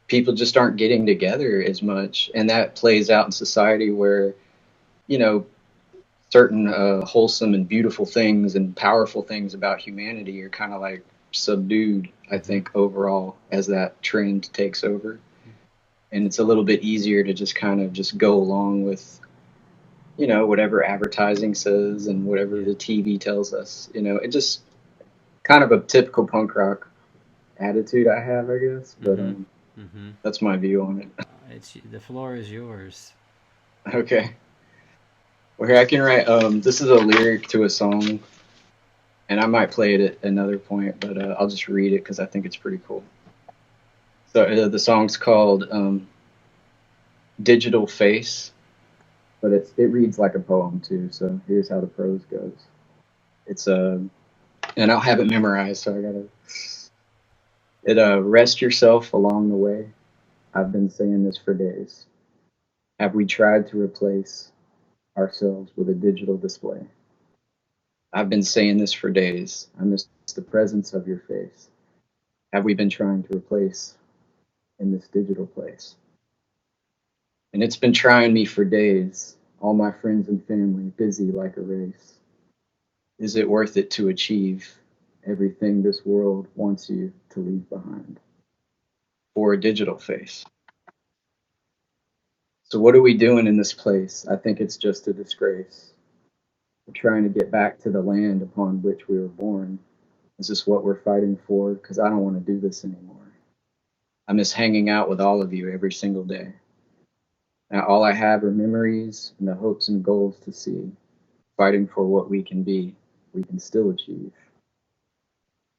people just aren't getting together as much. And that plays out in society where, certain wholesome and beautiful things and powerful things about humanity are kind of subdued, I think, overall, as that trend takes over. And it's a little bit easier to just kind of just go along with, whatever advertising says and whatever the TV tells us. It just kind of a typical punk rock attitude I have, I guess. But that's my view on it. The floor is yours. Okay. Well, here I can write. This is a lyric to a song, and I might play it at another point, but I'll just read it because I think it's pretty cool. So the song's called Digital Face, but it reads like a poem too. So here's how the prose goes. It's and I'll have it memorized, so I gotta. Rest yourself along the way. I've been saying this for days. Have we tried to replace ourselves with a digital display? I've been saying this for days. I miss the presence of your face. Have we been trying to replace in this digital place? And it's been trying me for days. All my friends and family busy like a race. Is it worth it to achieve everything this world wants you to leave behind for a digital face? So what are we doing in this place? I think it's just a disgrace. We're trying to get back to the land upon which we were born. Is this what we're fighting for? Because I don't want to do this anymore. I miss hanging out with all of you every single day. Now all I have are memories and the hopes and goals to see. Fighting for what we can be, we can still achieve.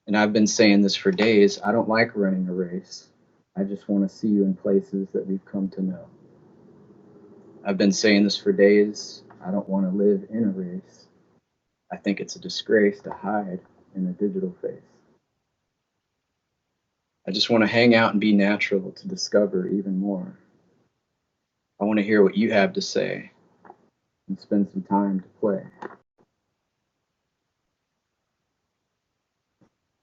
And I've been saying this for days. I don't like running a race. I just want to see you in places that we've come to know. I've been saying this for days. I don't want to live in a race. I think it's a disgrace to hide in a digital face. I just want to hang out and be natural to discover even more. I want to hear what you have to say and spend some time to play.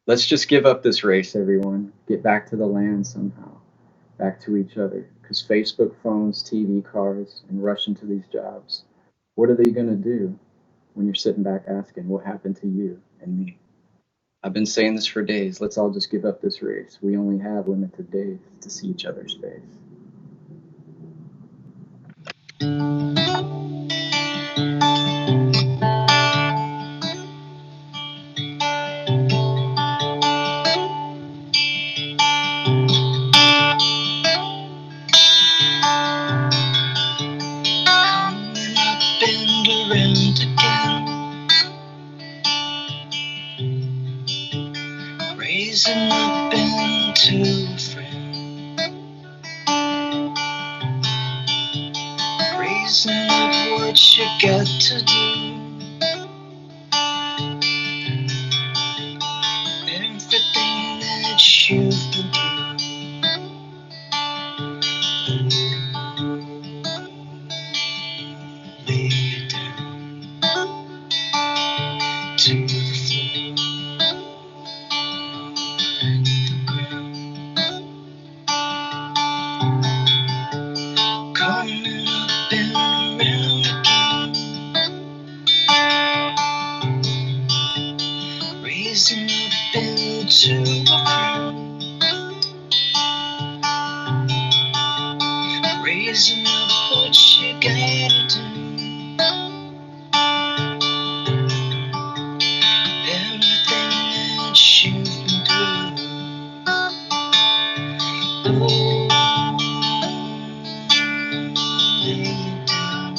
Let's just give up this race, everyone. Get back to the land somehow, back to each other. Because Facebook phones, TV cars, and rush into these jobs. What are they going to do when you're sitting back asking what happened to you and me? I've been saying this for days. Let's all just give up this race. We only have limited days to see each other's face. Raising up into a friend, raising up what you got to do, everything that you've been through. Lay it down to the floor. Coming up and around again, raising up into a friend, raising up what you gotta do, everything that you've been through. Oh, lay it down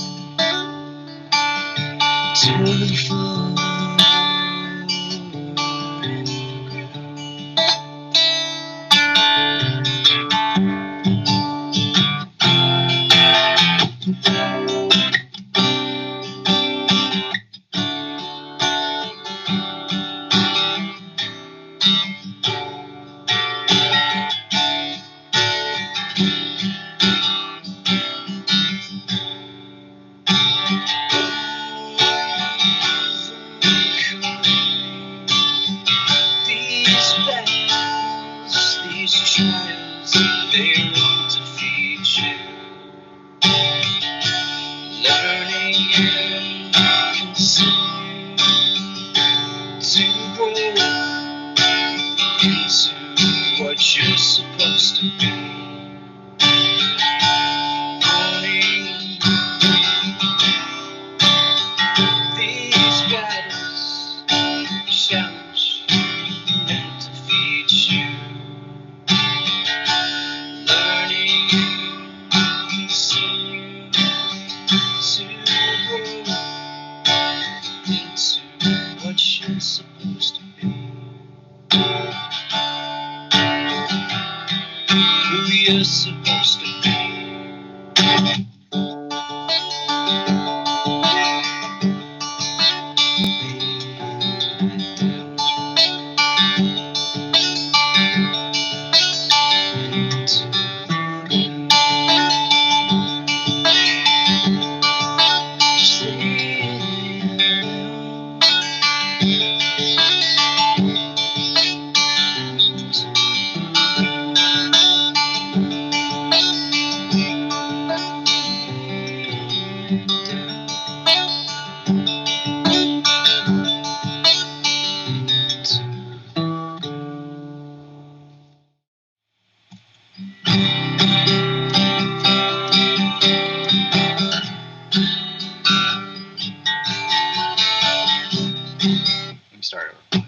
to the floor. These battles, these trials, they won't defeat you. Learning and continue to grow into what you're supposed to be. Owning these battles, challenge and defeat you. Learning and continue to grow into what you're supposed to be. Who you're supposed to be. Into Start over.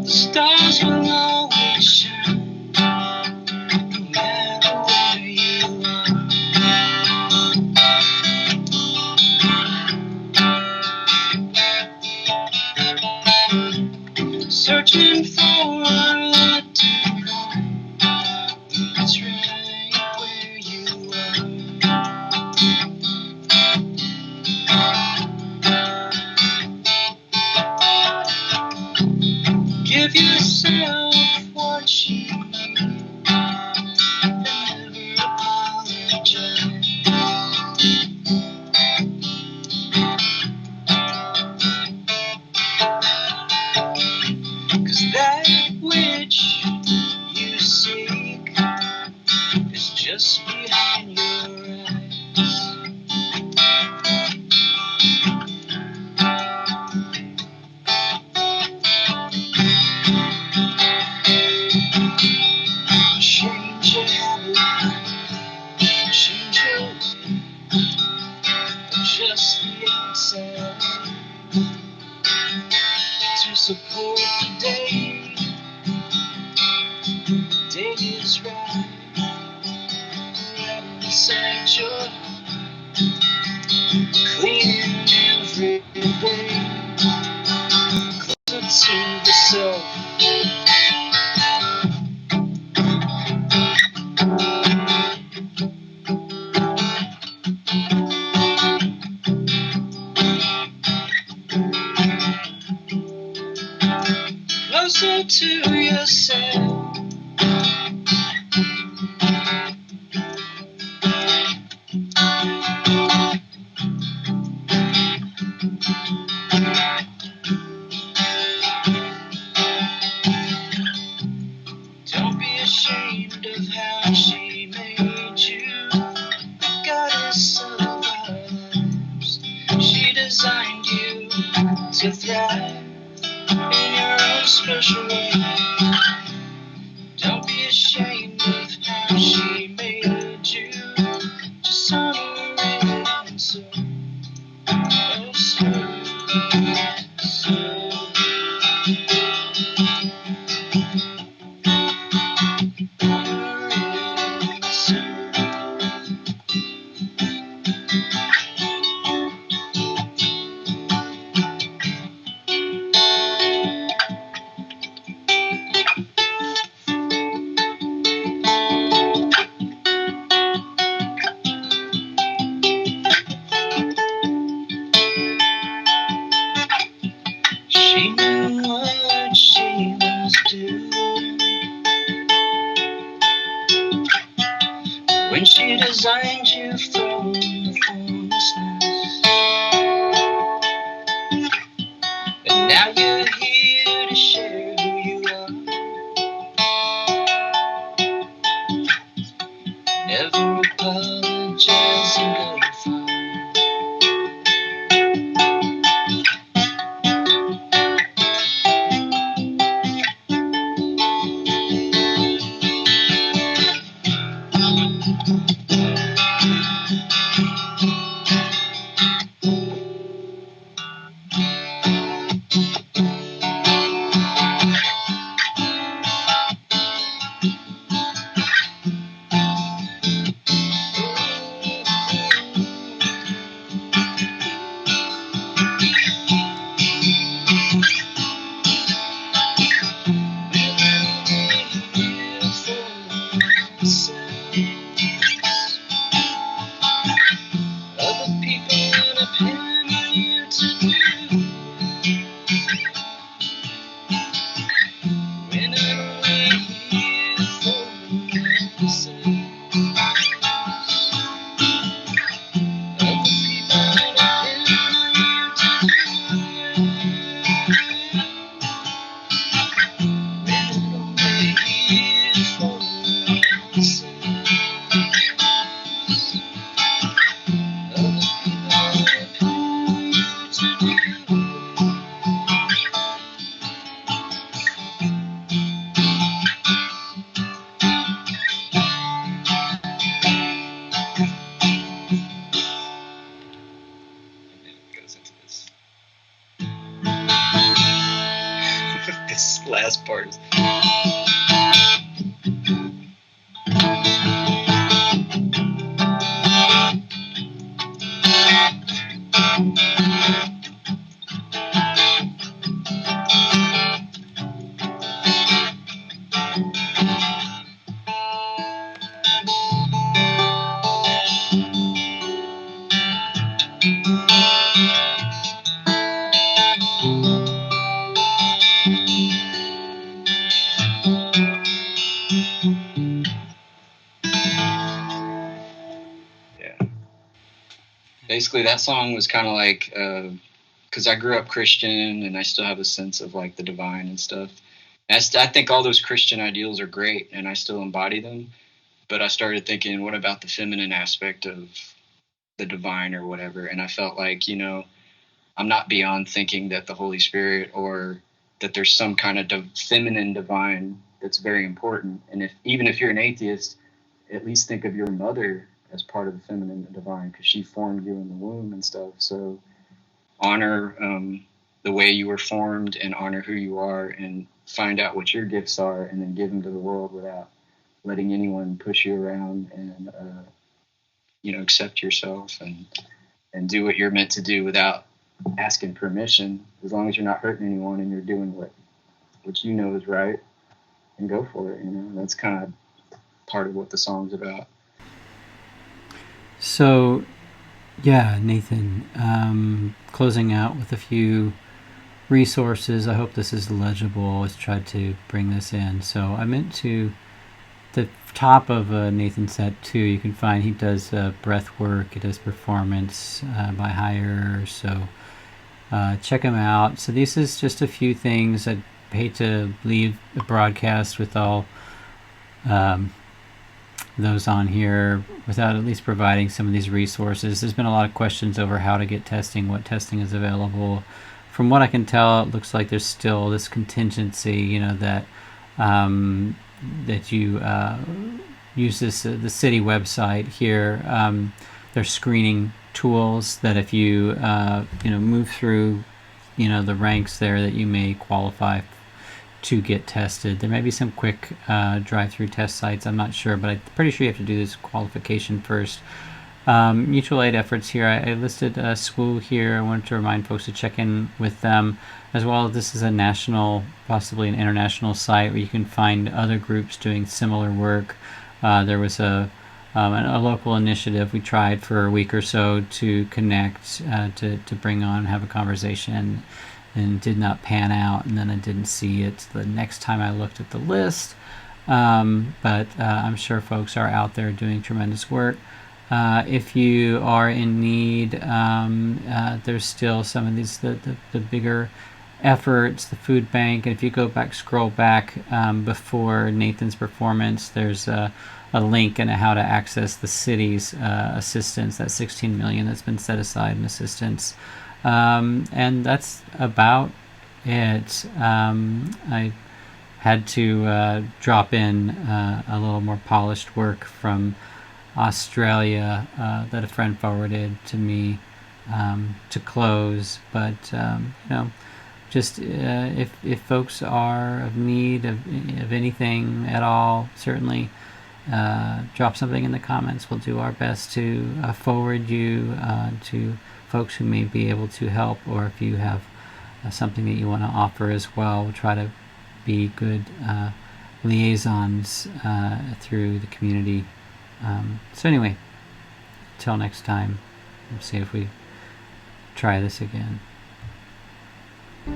Stars will always shine, no matter where you are. Searching for a lot to find, it's right where you are. Give yourself what you need, and never apologize. 'Cause that which you seek is just behind your eyes. Change your habit, change your way, adjust the outside to support the day. The day is right, right inside your heart, cleaning every day, closer to the self. Closer to yourself. Don't be ashamed of how she made you. Goddess of our lives, she designed you to thrive in your own special way. Don't be ashamed of how she made you. Just honor it and so, oh, she knew what she was doing when she designed you from the formlessness. And now you're here to share who you are. Never apologize and go far. This last part is... Basically, that song was kind of like, because I grew up Christian and I still have a sense of like the divine and stuff. And I think all those Christian ideals are great and I still embody them. But I started thinking, what about the feminine aspect of the divine or whatever? And I felt like, you know, I'm not beyond thinking that the Holy Spirit or that there's some kind of feminine divine that's very important. And even if you're an atheist, at least think of your mother as part of the feminine divine, because she formed you in the womb and stuff. So honor the way you were formed and honor who you are and find out what your gifts are and then give them to the world without letting anyone push you around, and you know, accept yourself and do what you're meant to do without asking permission, as long as you're not hurting anyone and you're doing what you know is right, and go for it. You know, that's kind of part of what the song's about. So, yeah, Nathan, closing out with a few resources. I hope this is legible. Let's try to bring this in. So I meant to, the top of Nathan's set too, you can find, he does breath work, he does performance by hire, so check him out. So this is just a few things. I'd hate to leave a broadcast with all those on here without at least providing some of these resources. There's been a lot of questions over how to get testing, what testing is available. From what I can tell, it looks like there's still this contingency, you know, that that you use this the city website here. There's screening tools that if you you know, move through, you know, the ranks there, that you may qualify to get tested. There may be some quick drive-through test sites, I'm not sure, but I'm pretty sure you have to do this qualification first. Mutual aid efforts here, I listed SWU here. I wanted to remind folks to check in with them as well. This is a national, possibly an international site where you can find other groups doing similar work. There was a local initiative we tried for a week or so to connect, to bring on, have a conversation, and did not pan out, and then I didn't see it the next time I looked at the list. But I'm sure folks are out there doing tremendous work. If you are in need, there's still some of these, the bigger efforts, the food bank. And if you go back, scroll back before Nathan's performance, there's a link and how to access the city's assistance, that $16 million that's been set aside in assistance. And that's about it. I had to drop in a little more polished work from Australia that a friend forwarded to me to close. But you know, just if folks are of need of anything at all, certainly drop something in the comments. We'll do our best to forward you to folks who may be able to help, or if you have something that you want to offer as well, we'll try to be good liaisons through the community. So anyway, till next time, we'll see if we try this again.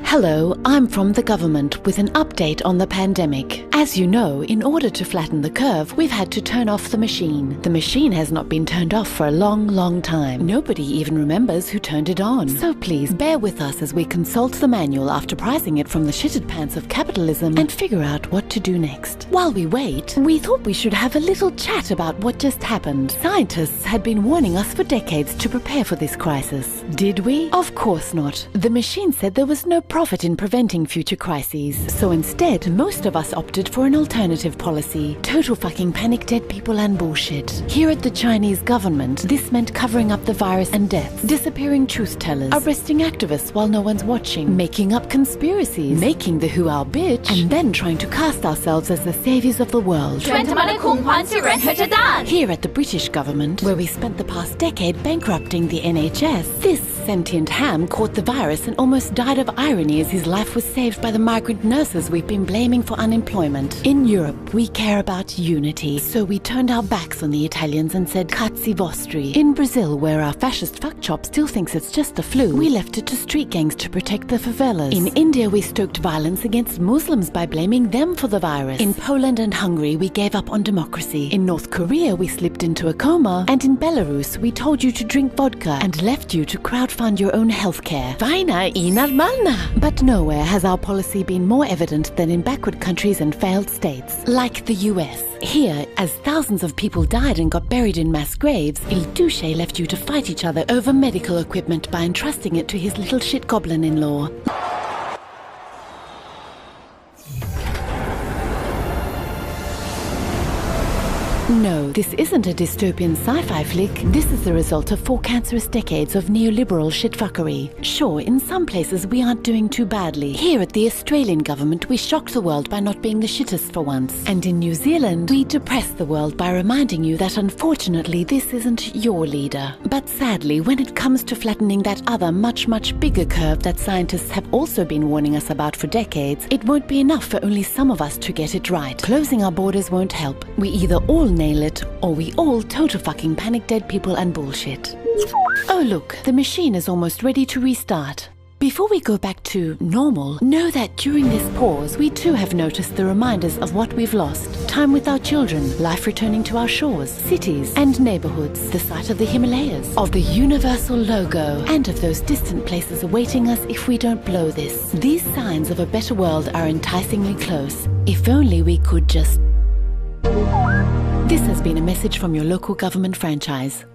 Hello, I'm from the government with an update on the pandemic. As you know, in order to flatten the curve, we've had to turn off the machine. The machine has not been turned off for a long time. Nobody even remembers who turned it on. So please bear with us as we consult the manual after pricing it from the shitted pants of capitalism and figure out what to do next. While we wait, we thought we should have a little chat about what just happened. Scientists had been warning us for decades to prepare for this crisis. Did we? Of course not. The machine said there was no no profit in preventing future crises. So instead, most of us opted for an alternative policy. Total fucking panic, dead people and bullshit. Here at the Chinese government, this meant covering up the virus and deaths, disappearing truth tellers, arresting activists while no one's watching, making up conspiracies, making the WHO our bitch, and then trying to cast ourselves as the saviors of the world. Here at the British government, where we spent the past decade bankrupting the NHS, this sentient ham caught the virus and almost died of irony as his life was saved by the migrant nurses we've been blaming for unemployment. In Europe, we care about unity, so we turned our backs on the Italians and said cazzi vostri. In Brazil, where our fascist fuckchop still thinks it's just the flu, we left it to street gangs to protect the favelas. In India, we stoked violence against Muslims by blaming them for the virus. In Poland and Hungary, we gave up on democracy. In North Korea, we slipped into a coma. And in Belarus, we told you to drink vodka and left you to crowdfund your own healthcare. Fajna I normalna. But nowhere has our policy been more evident than in backward countries and failed states, like the US. Here, as thousands of people died and got buried in mass graves, Il Duce left you to fight each other over medical equipment by entrusting it to his little shit goblin-in-law. No, this isn't a dystopian sci-fi flick. This is the result of 4 cancerous decades of neoliberal shitfuckery. Sure, in some places we aren't doing too badly. Here at the Australian government, we shocked the world by not being the shittest for once. And in New Zealand, we depressed the world by reminding you that unfortunately this isn't your leader. But sadly, when it comes to flattening that other much bigger curve that scientists have also been warning us about for decades, it won't be enough for only some of us to get it right. Closing our borders won't help. We either all nail it, or we all total fucking panic dead people and bullshit. Oh look, the machine is almost ready to restart. Before we go back to normal, know that during this pause, we too have noticed the reminders of what we've lost. Time with our children, life returning to our shores, cities and neighborhoods, the sight of the Himalayas, of the universal logo, and of those distant places awaiting us if we don't blow this. These signs of a better world are enticingly close. If only we could just... This has been a message from your local government franchise.